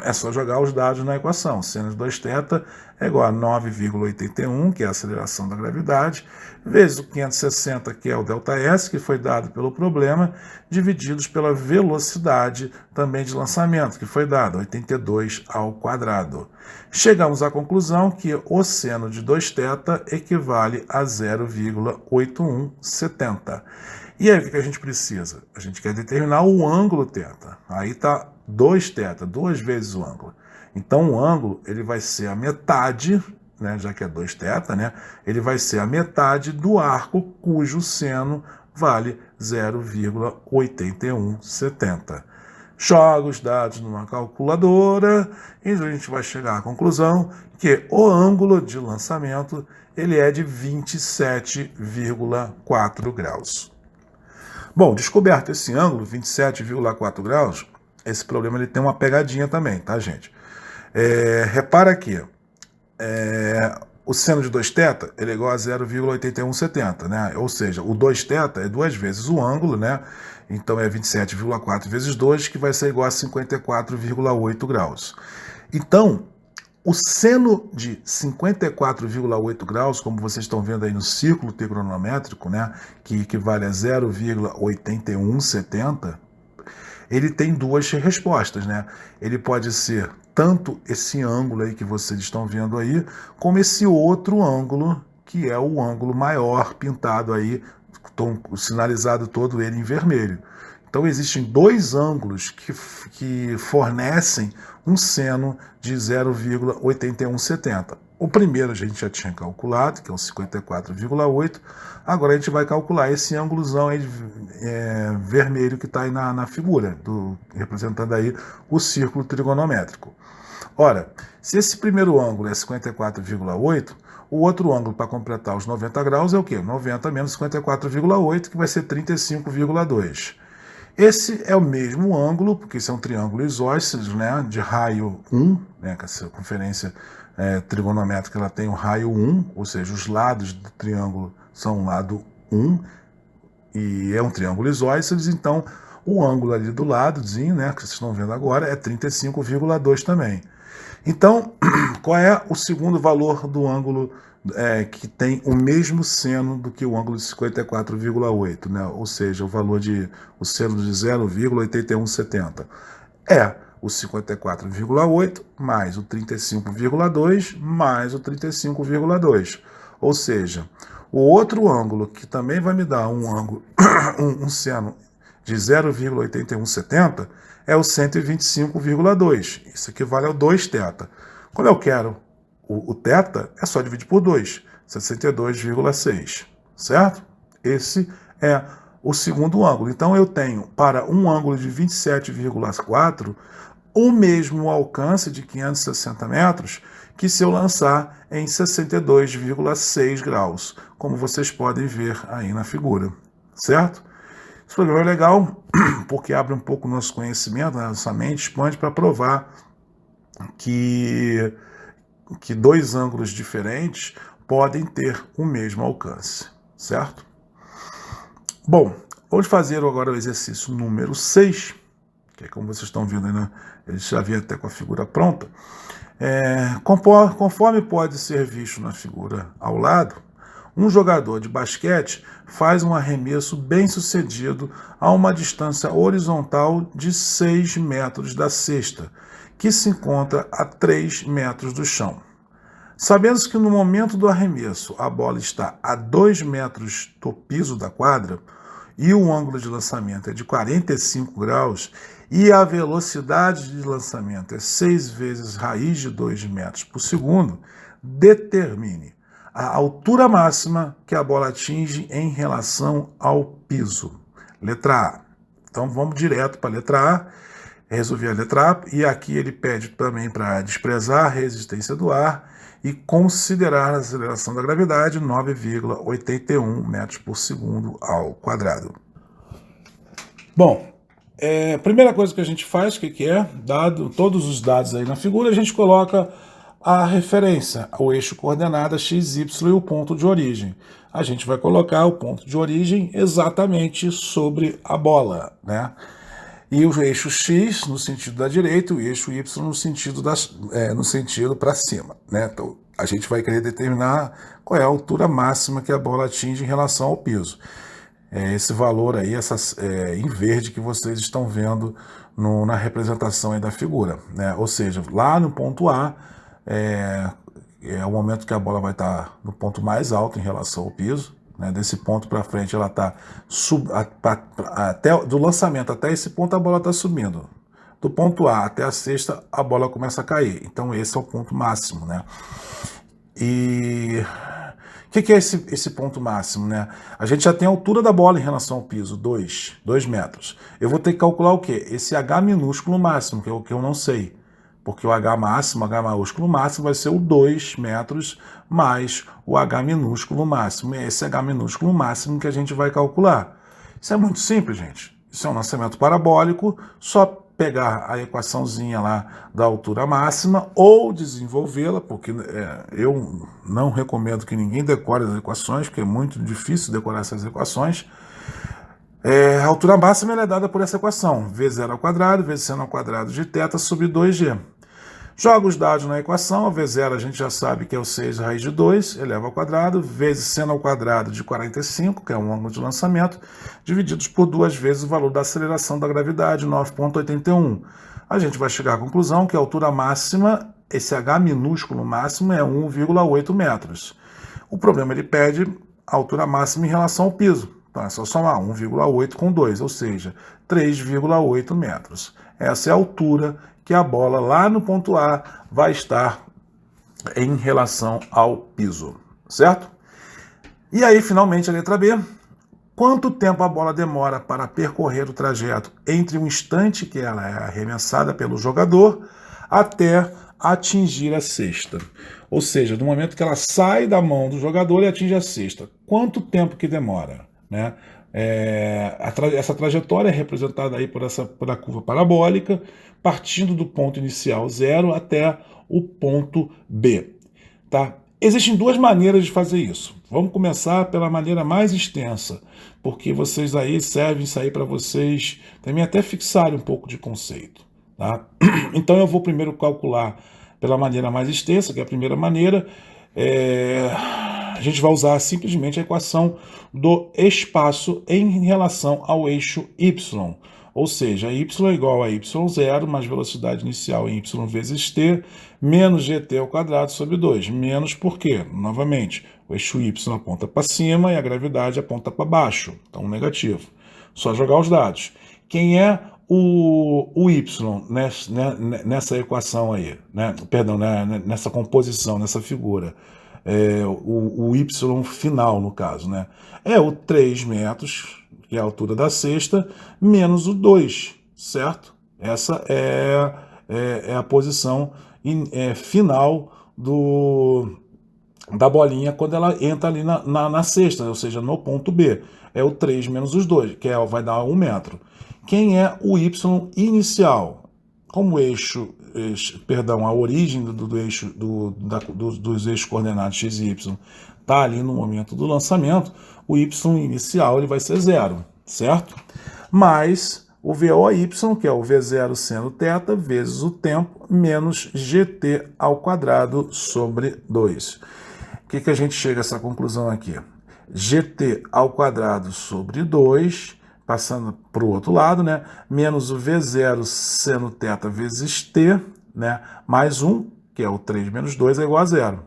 é só jogar os dados na equação. Seno de 2θ é igual a 9,81, que é a aceleração da gravidade, vezes o 560, que é o ΔS, que foi dado pelo problema, divididos pela velocidade também de lançamento, que foi dado, 82 ao quadrado. Chegamos à conclusão que o seno de 2θ equivale a 0,8170. E aí, o que a gente precisa? A gente quer determinar o ângulo θ. Aí está 2θ, 2 vezes o ângulo. Então, o ângulo ele vai ser a metade, né, já que é 2θ, né, ele vai ser a metade do arco cujo seno vale 0,8170. Joga os dados numa calculadora e a gente vai chegar à conclusão que o ângulo de lançamento ele é de 27,4 graus. Bom, descoberto esse ângulo, 27,4 graus, esse problema ele tem uma pegadinha também, tá, gente? Repara aqui, o seno de 2θ ele é igual a 0,8170, né? Ou seja, o 2θ é 2 vezes o ângulo, né? Então é 27,4 vezes 2, que vai ser igual a 54,8 graus. Então, o seno de 54,8 graus, como vocês estão vendo aí no círculo trigonométrico, né, que equivale a 0,8170, ele tem duas respostas, né? Ele pode ser tanto esse ângulo aí que vocês estão vendo aí, como esse outro ângulo, que é o ângulo maior, pintado aí, sinalizado todo ele em vermelho. Então existem dois ângulos que fornecem um seno de 0,8170. O primeiro a gente já tinha calculado, que é o 54,8. Agora a gente vai calcular esse ângulozão aí vermelho que está aí na figura, representando aí o círculo trigonométrico. Ora, se esse primeiro ângulo é 54,8, o outro ângulo para completar os 90 graus é o quê? 90 menos 54,8, que vai ser 35,2. Esse é o mesmo ângulo, porque isso é um triângulo isósceles, né, de raio 1, né, que a circunferência trigonométrica ela tem o raio 1, ou seja, os lados do triângulo são o lado 1, e é um triângulo isósceles, então o ângulo ali do ladozinho, né, que vocês estão vendo agora, é 35,2 também. Então, qual é o segundo valor do ângulo que tem o mesmo seno do que o ângulo de 54,8, né? Ou seja, o seno de 0,8170? É o 54,8 mais o 35,2 mais o 35,2. Ou seja, o outro ângulo que também vai me dar um seno de 0,8170 é o 125,2. Isso equivale ao 2θ. Quando eu quero o θ, é só dividir por 2, 62,6, certo? Esse é o segundo ângulo. Então eu tenho, para um ângulo de 27,4, o mesmo alcance de 560 metros que se eu lançar em 62,6 graus, como vocês podem ver aí na figura, certo? Esse programa é legal porque abre um pouco o nosso conhecimento, a nossa mente expande para provar que dois ângulos diferentes podem ter o mesmo alcance, certo? Bom, vamos fazer agora o exercício número 6, que é como vocês estão vendo aí, né? Ele já vem até com a figura pronta. Conforme pode ser visto na figura ao lado, um jogador de basquete faz um arremesso bem sucedido a uma distância horizontal de 6 metros da cesta, que se encontra a 3 metros do chão. Sabendo que no momento do arremesso a bola está a 2 metros do piso da quadra e o ângulo de lançamento é de 45 graus e a velocidade de lançamento é 6 vezes raiz de 2 metros por segundo, determine a altura máxima que a bola atinge em relação ao piso. Letra A. Então vamos direto para a letra A. Resolvi a letra A e aqui ele pede também para desprezar a resistência do ar e considerar a aceleração da gravidade 9,81 metros por segundo ao quadrado. Bom, a primeira coisa que a gente faz, o que é? Dado todos os dados aí na figura, a gente coloca a referência, o eixo coordenada x, y e o ponto de origem. A gente vai colocar o ponto de origem exatamente sobre a bola, né? E o eixo x no sentido da direita e o eixo y no sentido para cima, né? Então, a gente vai querer determinar qual é a altura máxima que a bola atinge em relação ao piso. Esse valor aí, em verde que vocês estão vendo na representação aí da figura, né? Ou seja, lá no ponto A é o momento que a bola vai estar no ponto mais alto em relação ao piso. Desse ponto para frente ela está do lançamento até esse ponto a bola está subindo. Do ponto A até a cesta a bola começa a cair. Então esse é o ponto máximo, né? E o que é esse ponto máximo, né? A gente já tem a altura da bola em relação ao piso, 2 metros. Eu vou ter que calcular o quê? Esse H minúsculo máximo, que é o que eu não sei. Porque o H maiúsculo máximo vai ser o 2 metros mais o H minúsculo máximo. E esse H minúsculo máximo que a gente vai calcular. Isso é muito simples, gente. Isso é um lançamento parabólico, só pegar a equaçãozinha lá da altura máxima ou desenvolvê-la, porque eu não recomendo que ninguém decore as equações, porque é muito difícil decorar essas equações. A altura máxima é dada por essa equação, v0 ao quadrado vezes seno ao quadrado de θ sobre 2g. Joga os dados na equação, a v0 a gente já sabe que é o 6 raiz de 2, eleva ao quadrado, vezes seno ao quadrado de 45, que é um ângulo de lançamento, divididos por 2 vezes o valor da aceleração da gravidade, 9,81. A gente vai chegar à conclusão que a altura máxima, esse H minúsculo máximo, é 1,8 metros. O problema ele pede a altura máxima em relação ao piso. Então é só somar 1,8 com 2, ou seja, 3,8 metros. Essa é a altura que a bola lá no ponto A vai estar em relação ao piso, certo? E aí, finalmente, a letra B. Quanto tempo a bola demora para percorrer o trajeto entre o instante que ela é arremessada pelo jogador até atingir a cesta? Ou seja, do momento que ela sai da mão do jogador e atinge a cesta. Quanto tempo que demora? Né? Essa trajetória é representada aí por a curva parabólica, partindo do ponto inicial 0 até o ponto B. Tá? Existem duas maneiras de fazer isso. Vamos começar pela maneira mais extensa, porque vocês aí servem isso aí para vocês também até fixarem um pouco de conceito. Tá? Então eu vou primeiro calcular pela maneira mais extensa, que é a primeira maneira. A gente vai usar simplesmente a equação do espaço em relação ao eixo y. Ou seja, y é igual a y0 mais velocidade inicial em y vezes t, menos gt ao quadrado sobre 2. Menos por quê? Novamente, o eixo y aponta para cima e a gravidade aponta para baixo. Então, negativo. Só jogar os dados. Quem é o y nessa equação aí? Né? Perdão, nessa composição, nessa figura? O y final, no caso, né? É o 3 metros, que é a altura da cesta, menos o 2, certo? Essa é é a posição final da bolinha quando ela entra ali na cesta, ou seja, no ponto B. É o 3 menos os 2, que vai dar 1 metro. Quem é o y inicial? Como a origem do eixo, dos eixos coordenados x e y está ali no momento do lançamento, o y inicial ele vai ser 0, certo? Mas o VOY, que é o V0 seno θ, vezes o tempo, menos GT ao quadrado sobre 2. O que a gente chega a essa conclusão aqui? GT ao quadrado sobre 2, passando para o outro lado, né? Menos o V0 seno θ vezes T, né? Mais 1, que é o 3 menos 2, é igual a 0.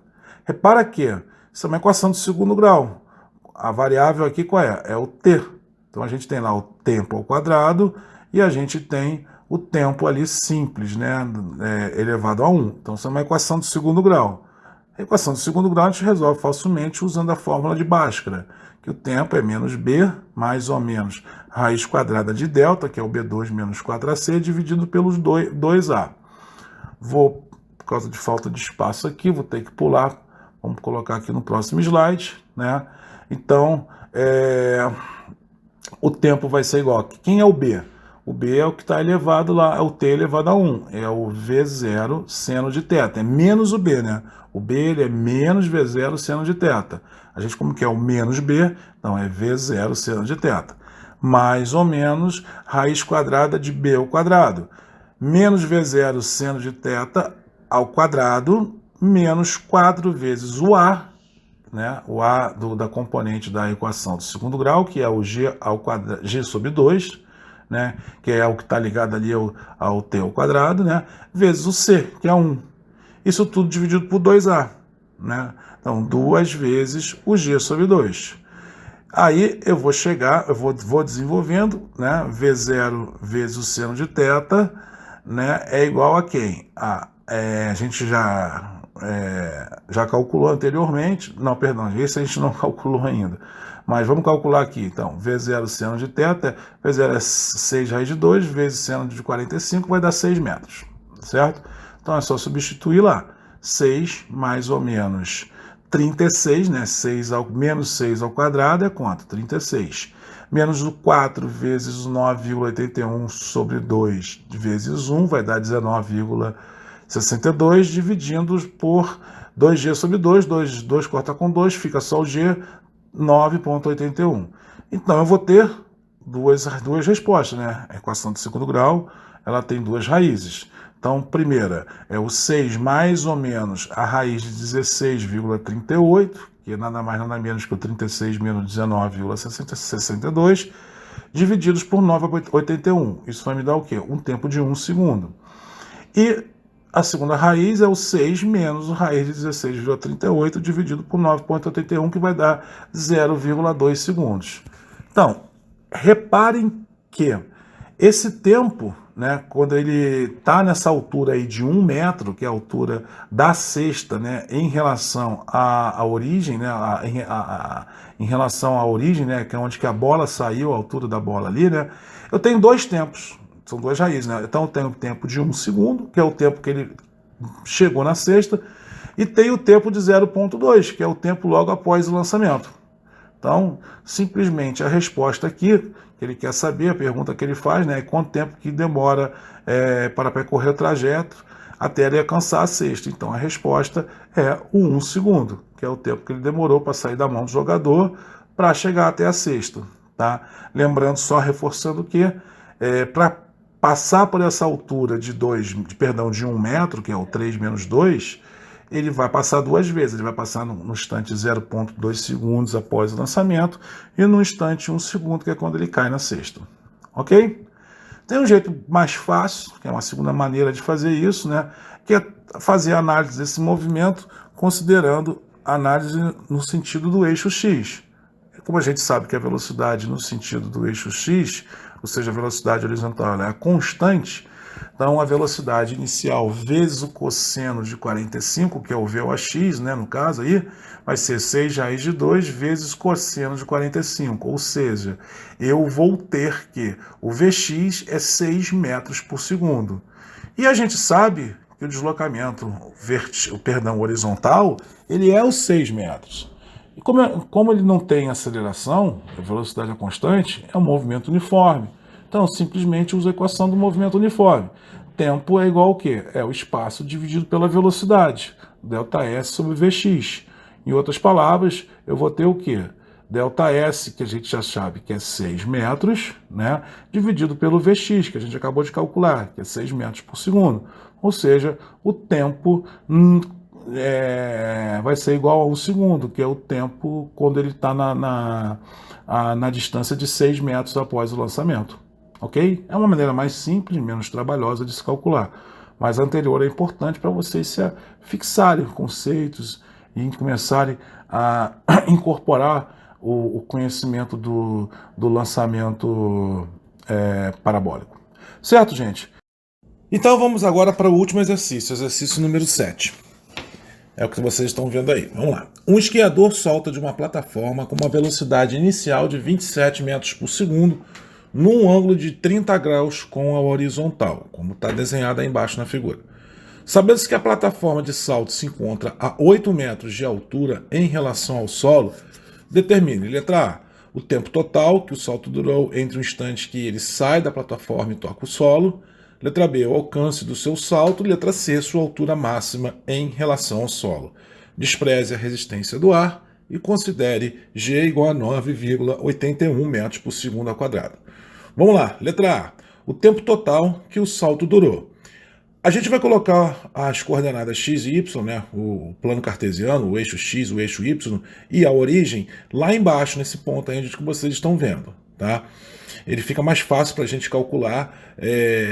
Repara que isso é uma equação de segundo grau. A variável aqui qual é? É o T. Então a gente tem lá o tempo ao quadrado e a gente tem o tempo ali simples, né? Elevado a 1. Então isso é uma equação de segundo grau. A equação de segundo grau a gente resolve facilmente usando a fórmula de Bhaskara, que o tempo é menos B mais ou menos raiz quadrada de delta, que é o B2 menos 4AC, dividido pelos 2A. Vou, por causa de falta de espaço aqui, vou ter que pular. Vamos colocar aqui no próximo slide, né? Então, o tempo vai ser igual. Quem é o B? O B é o que está elevado lá, é o T elevado a 1. É o V0 seno de θ. É menos o B, né? O B ele é menos V0 seno de θ. A gente, como que é o menos B, então é V0 seno de θ. Mais ou menos raiz quadrada de B ao quadrado. Menos V0 seno de θ ao quadrado, menos 4 vezes o A, né? O A da componente da equação do segundo grau, que é o G sobre 2, né? Que é o que está ligado ali ao T ao quadrado, né? Vezes o C, que é 1. Isso tudo dividido por 2A, né? Então, 2 vezes o G sobre 2. Aí eu vou chegar, vou desenvolvendo, né? V0 vezes o seno de θ, né? É igual a quem? A gente já calculou anteriormente. Não, perdão, esse a gente não calculou ainda. Mas vamos calcular aqui, então. V0 seno de θ, V0 é 6 raiz de 2, vezes seno de 45, vai dar 6 metros, certo? Então é só substituir lá. 6 mais ou menos 36, né? Menos 6 ao quadrado é quanto? 36. Menos o 4 vezes 9,81 sobre 2 vezes 1 vai dar 19,62, dividindo por 2G sobre 2. 2 corta com 2, fica só o G, 9,81. Então eu vou ter duas respostas, né? A equação de segundo grau, ela tem duas raízes. Então, primeira é o 6 mais ou menos a raiz de 16,38, que é nada mais nada menos que o 36 menos 19,62, divididos por 9,81. Isso vai me dar o quê? Um tempo de 1 segundo. E a segunda raiz é o 6 menos a raiz de 16,38 dividido por 9,81, que vai dar 0,2 segundos. Então, reparem que esse tempo, né, quando ele está nessa altura aí de 1 metro, que é a altura da cesta, né, em relação à origem, né, em relação à origem, né, que é onde que a bola saiu, a altura da bola ali, né, eu tenho dois tempos, são duas raízes, né? Então eu tenho o tempo de 1 segundo, que é o tempo que ele chegou na cesta, e tenho o tempo de 0,2, que é o tempo logo após o lançamento. Então, simplesmente a resposta aqui, que ele quer saber, a pergunta que ele faz, né, é quanto tempo que demora para percorrer o trajeto até ele alcançar a cesta. Então, a resposta é o 1 segundo, que é o tempo que ele demorou para sair da mão do jogador para chegar até a cesta. Tá? Lembrando, só reforçando que para passar por essa altura de 1 metro, que é o 3 menos 2, ele vai passar duas vezes. Ele vai passar no instante 0,2 segundos após o lançamento e no instante 1 segundo, que é quando ele cai na cesta. Ok? Tem um jeito mais fácil, que é uma segunda maneira de fazer isso, né? Que é fazer a análise desse movimento considerando a análise no sentido do eixo X. Como a gente sabe que a velocidade no sentido do eixo X, ou seja, a velocidade horizontal, ela é constante, então a velocidade inicial vezes o cosseno de 45, que é o VOX, né, no caso aí, vai ser 6 raiz de 2 vezes cosseno de 45, ou seja, eu vou ter que o Vx é 6 metros por segundo. E a gente sabe que o deslocamento horizontal, ele é os 6 metros. E como ele não tem aceleração, a velocidade é constante, é um movimento uniforme. Então, simplesmente usa a equação do movimento uniforme. Tempo é igual ao quê? É o espaço dividido pela velocidade, ΔS sobre Vx. Em outras palavras, eu vou ter o quê? ΔS, que a gente já sabe que é 6 metros, né, dividido pelo Vx, que a gente acabou de calcular, que é 6 metros por segundo. Ou seja, o tempo vai ser igual a 1 segundo, que é o tempo quando ele está na distância de 6 metros após o lançamento. Ok? É uma maneira mais simples, menos trabalhosa de se calcular. Mas a anterior é importante para vocês se fixarem conceitos e começarem a incorporar o conhecimento do lançamento parabólico. Certo, gente? Então vamos agora para o último exercício número 7. É o que vocês estão vendo aí. Vamos lá. Um esquiador solta de uma plataforma com uma velocidade inicial de 27 metros por segundo num ângulo de 30 graus com a horizontal, como está desenhado aí embaixo na figura. Sabendo-se que a plataforma de salto se encontra a 8 metros de altura em relação ao solo, determine, letra A, o tempo total que o salto durou entre o instante que ele sai da plataforma e toca o solo. Letra B, o alcance do seu salto. Letra C, sua altura máxima em relação ao solo. Despreze a resistência do ar e considere G igual a 9,81 metros por segundo ao quadrado. Vamos lá, letra A, o tempo total que o salto durou. A gente vai colocar as coordenadas x e y, né, o plano cartesiano, o eixo x, o eixo y e a origem lá embaixo, nesse ponto aí que vocês estão vendo, tá? Ele fica mais fácil para a gente calcular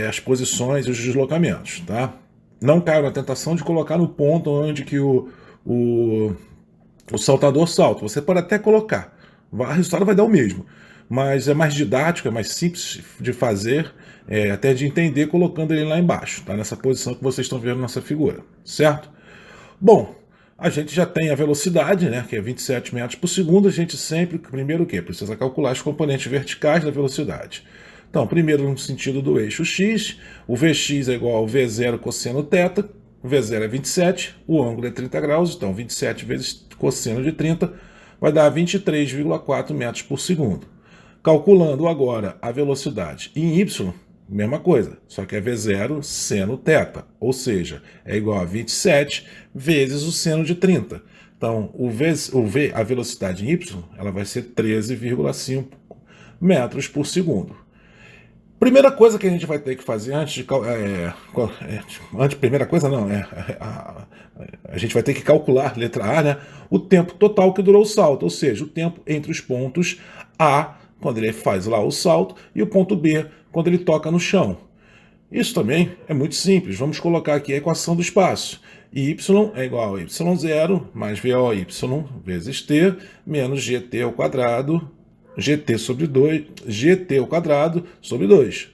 as posições e os deslocamentos, tá? Não caia na tentação de colocar no ponto onde que o saltador salta. Você pode até colocar, o resultado vai dar o mesmo, mas é mais didático, é mais simples de fazer, até de entender colocando ele lá embaixo, tá? Nessa posição que vocês estão vendo nessa figura, certo? Bom, a gente já tem a velocidade, né, que é 27 metros por segundo. A gente sempre, primeiro o quê? Precisa calcular os componentes verticais da velocidade. Então, primeiro no sentido do eixo x, o Vx é igual ao V0 cosseno θ, o V0 é 27, o ângulo é 30 graus, então 27 vezes cosseno de 30 vai dar 23,4 metros por segundo. Calculando agora a velocidade em y, mesma coisa, só que é V0 seno θ, ou seja, é igual a 27 vezes o seno de 30. Então, a velocidade em y ela vai ser 13,5 metros por segundo. Primeira coisa que a gente vai ter que fazer a gente vai ter que calcular, letra A, né, o tempo total que durou o salto, ou seja, o tempo entre os pontos A, quando ele faz lá o salto, e o ponto B, quando ele toca no chão. Isso também é muito simples. Vamos colocar aqui a equação do espaço. Y é igual a y0 mais VOY vezes t menos gt ao quadrado, gt sobre 2, gt ao quadrado sobre 2.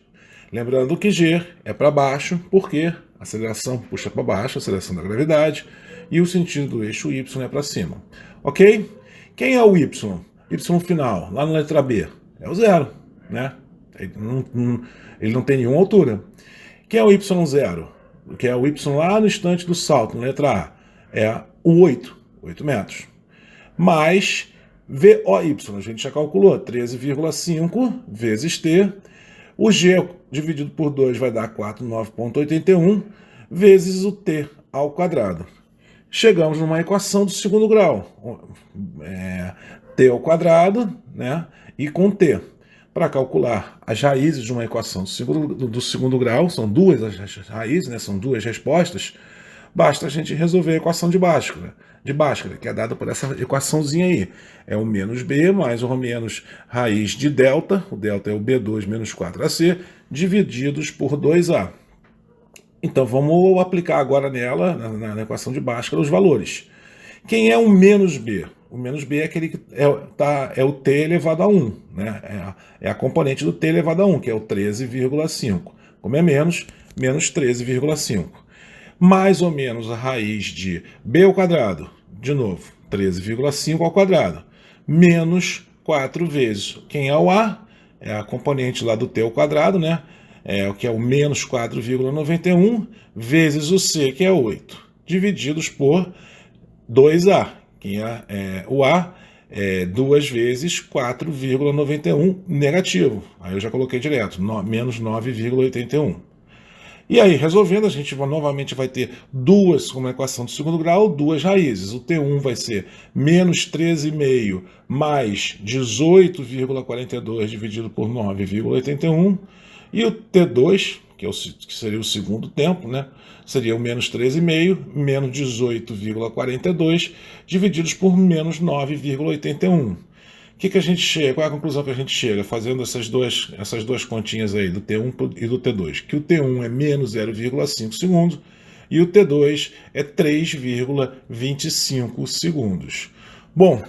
Lembrando que g é para baixo, porque a aceleração puxa para baixo, a aceleração da gravidade, e o sentido do eixo y é para cima. Ok? Quem é o y? Y final, lá na letra B, é o zero, né? Ele não tem nenhuma altura. Quem é o y0? Que é o y lá no instante do salto, na letra A, é o 8 metros. Mais VOY, a gente já calculou, 13,5 vezes t. O g dividido por 2 vai dar 49,81 vezes o t ao quadrado. Chegamos numa equação do segundo grau, t ao quadrado, né, e com t. Para calcular as raízes de uma equação do segundo grau, são duas as raízes, né, são duas respostas, basta a gente resolver a equação de Bhaskara, que é dada por essa equaçãozinha aí. É o menos b mais o menos raiz de delta, o delta é o b2 menos 4ac, divididos por 2a. Então vamos aplicar agora nela, na equação de Bhaskara, os valores. Quem é o menos b? O menos b é aquele que é o t elevado a 1, né? É a componente do t elevado a 1, que é o 13,5. Como é menos 13,5. Mais ou menos a raiz de b ao quadrado, de novo, 13,5 ao quadrado, menos 4 vezes. Quem é o a? É a componente lá do t ao quadrado, né? o que é o menos 4,91, vezes o C, que é 8, divididos por 2A, que o A é 2 vezes 4,91 negativo. Aí eu já coloquei direto, menos 9,81. E aí, resolvendo, a gente novamente vai ter como equação do segundo grau, duas raízes. O T1 vai ser menos 13,5 mais 18,42 dividido por 9,81. E o T2, que seria o segundo tempo, né? Seria o menos 13,5 menos 18,42 divididos por menos 9,81. Que a gente chega? Qual é a conclusão que a gente chega fazendo essas duas continhas aí, do T1 e do T2? Que o T1 é menos 0,5 segundos e o T2 é 3,25 segundos. Bom,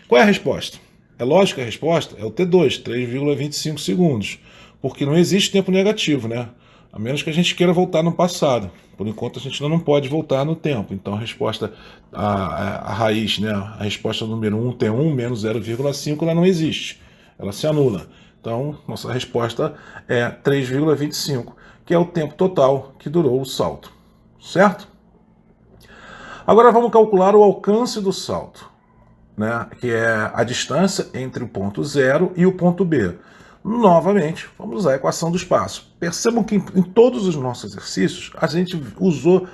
qual é a resposta? É lógico que a resposta é o T2, 3,25 segundos, porque não existe tempo negativo, né? A menos que a gente queira voltar no passado. Por enquanto a gente ainda não pode voltar no tempo. Então a resposta, a raiz, né? A resposta número 1, T1, menos 0,5, ela não existe. Ela se anula. Então nossa resposta é 3,25, que é o tempo total que durou o salto. Certo? Agora vamos calcular o alcance do salto, né? Que é a distância entre o ponto 0 e o ponto B. Novamente, vamos usar a equação do espaço. Percebam que em todos os nossos exercícios, a gente usou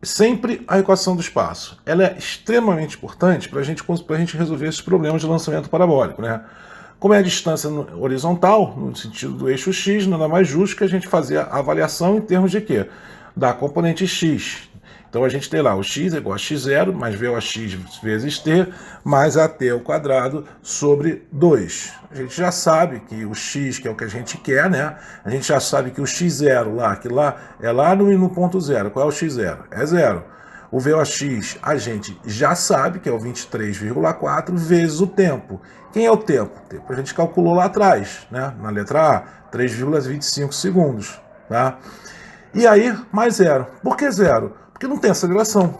sempre a equação do espaço. Ela é extremamente importante para a gente resolver esses problemas de lançamento parabólico, né? Como é a distância horizontal, no sentido do eixo x, nada mais justo que a gente fazer a avaliação em termos de quê? Da componente x. Então a gente tem lá o x é igual a x0, mais VOx vezes t, mais AT ao quadrado sobre 2. A gente já sabe que o x, que é o que a gente quer, né? A gente já sabe que o x0 lá, que lá é lá no ponto zero. Qual é o x0? É 0. O VOx a gente já sabe que é o 23,4 vezes o tempo. Quem é o tempo? O tempo a gente calculou lá atrás, né? Na letra A, 3,25 segundos. Tá? E aí, mais 0. Por que 0? Porque não tem aceleração.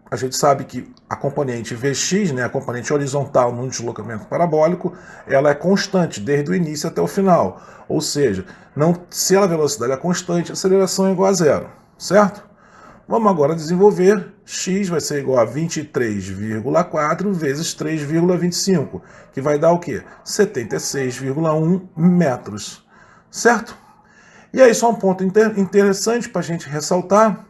A gente sabe que a componente Vx, né, a componente horizontal num deslocamento parabólico, ela é constante desde o início até o final. Ou seja, se a velocidade é constante, a aceleração é igual a 0. Certo? Vamos agora desenvolver. X vai ser igual a 23,4 vezes 3,25, que vai dar o quê? 76,1 metros. Certo? E aí, só um ponto interessante para a gente ressaltar.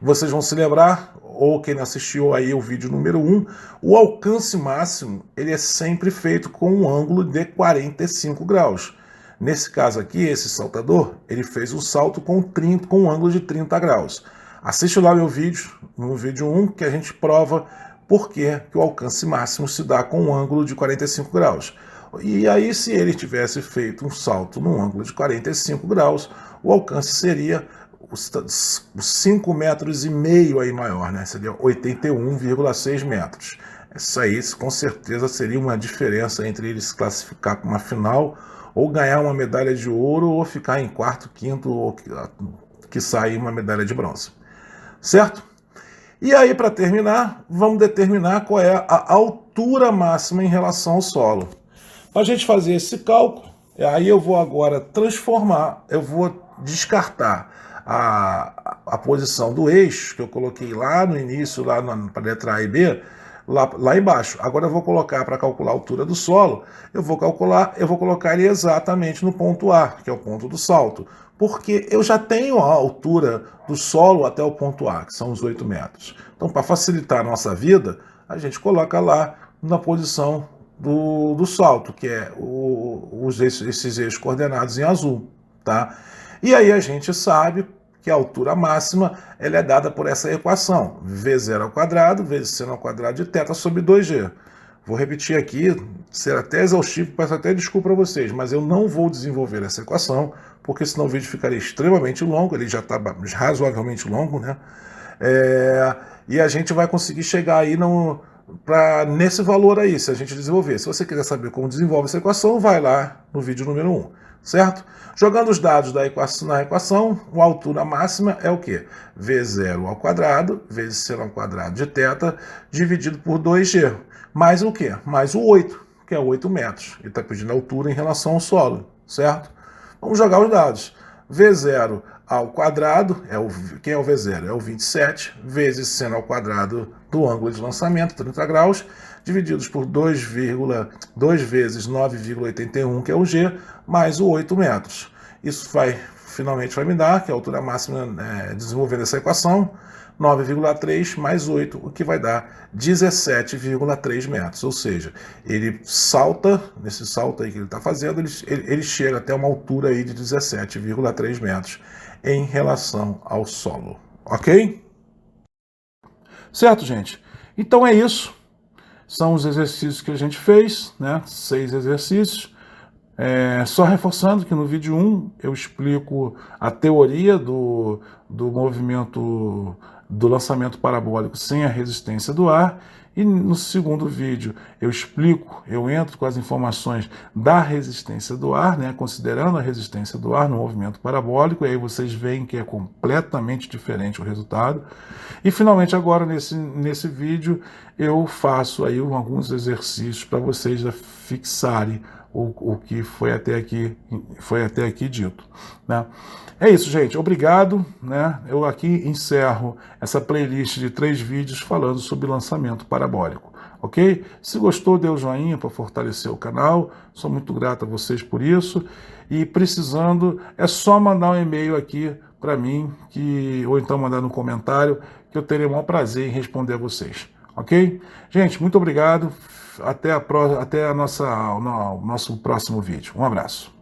Vocês vão se lembrar, ou quem assistiu aí o vídeo número 1, o alcance máximo ele é sempre feito com um ângulo de 45 graus. Nesse caso aqui, esse saltador, ele fez um salto com um ângulo de 30 graus. Assiste lá meu vídeo, no vídeo 1, que a gente prova por que o alcance máximo se dá com um ângulo de 45 graus. E aí, se ele tivesse feito um salto num ângulo de 45 graus, o alcance seria os 5,5 metros aí maior, né? Seria 81,6 metros. Isso aí, com certeza, seria uma diferença entre ele se classificar para uma final, ou ganhar uma medalha de ouro, ou ficar em quarto, quinto, ou que sair uma medalha de bronze. Certo? E aí, para terminar, vamos determinar qual é a altura máxima em relação ao solo. Para a gente fazer esse cálculo, aí eu vou agora eu vou descartar a posição do eixo, que eu coloquei lá no início, lá para a letra A e B, lá embaixo. Agora eu vou colocar, para calcular a altura do solo, eu vou colocar ele exatamente no ponto A, que é o ponto do salto, porque eu já tenho a altura do solo até o ponto A, que são os 8 metros. Então, para facilitar a nossa vida, a gente coloca lá na posição do salto, que é esses eixos coordenados em azul, tá? E aí a gente sabe que a altura máxima ela é dada por essa equação, V0 ao quadrado vezes seno ao quadrado de θ sobre 2G. Vou repetir aqui, ser até exaustivo, peço até desculpa para vocês, mas eu não vou desenvolver essa equação, porque senão o vídeo ficaria extremamente longo, ele já está razoavelmente longo, né? E a gente vai conseguir chegar aí nesse valor aí, se a gente desenvolver. Se você quiser saber como desenvolve essa equação, vai lá no vídeo número 1, certo? Jogando os dados na equação, a altura máxima é o quê? V0 ao quadrado, vezes seno ao quadrado de θ, dividido por 2G. Mais o quê? Mais o 8, que é 8 metros. Ele está pedindo a altura em relação ao solo, certo? Vamos jogar os dados. V0 ao quadrado, quem é o V0? É o 27, vezes seno ao quadrado do ângulo de lançamento, 30 graus, divididos por 2 vezes 9,81, que é o G, mais o 8 metros. Isso finalmente vai me dar, que é a altura máxima, desenvolvendo essa equação, 9,3 mais 8, o que vai dar 17,3 metros. Ou seja, ele salta, nesse salto aí que ele está fazendo, ele chega até uma altura aí de 17,3 metros em relação ao solo. Ok? Certo, gente? Então é isso. São os exercícios que a gente fez, né? 6 exercícios. Só reforçando que no vídeo 1 eu explico a teoria do movimento do lançamento parabólico sem a resistência do ar, e no segundo vídeo eu entro com as informações da resistência do ar, né, considerando a resistência do ar no movimento parabólico, e aí vocês veem que é completamente diferente o resultado. E finalmente agora nesse vídeo eu faço aí alguns exercícios para vocês já fixarem o que foi até aqui dito, né? É isso, gente. Obrigado, né? Eu aqui encerro essa playlist de 3 vídeos falando sobre lançamento parabólico, ok? Se gostou, dê o joinha para fortalecer o canal. Sou muito grato a vocês por isso. E precisando, é só mandar um e-mail aqui para mim, ou então mandar no comentário, que eu terei o maior prazer em responder a vocês, ok? Gente, muito obrigado. Até o nosso próximo vídeo. Um abraço.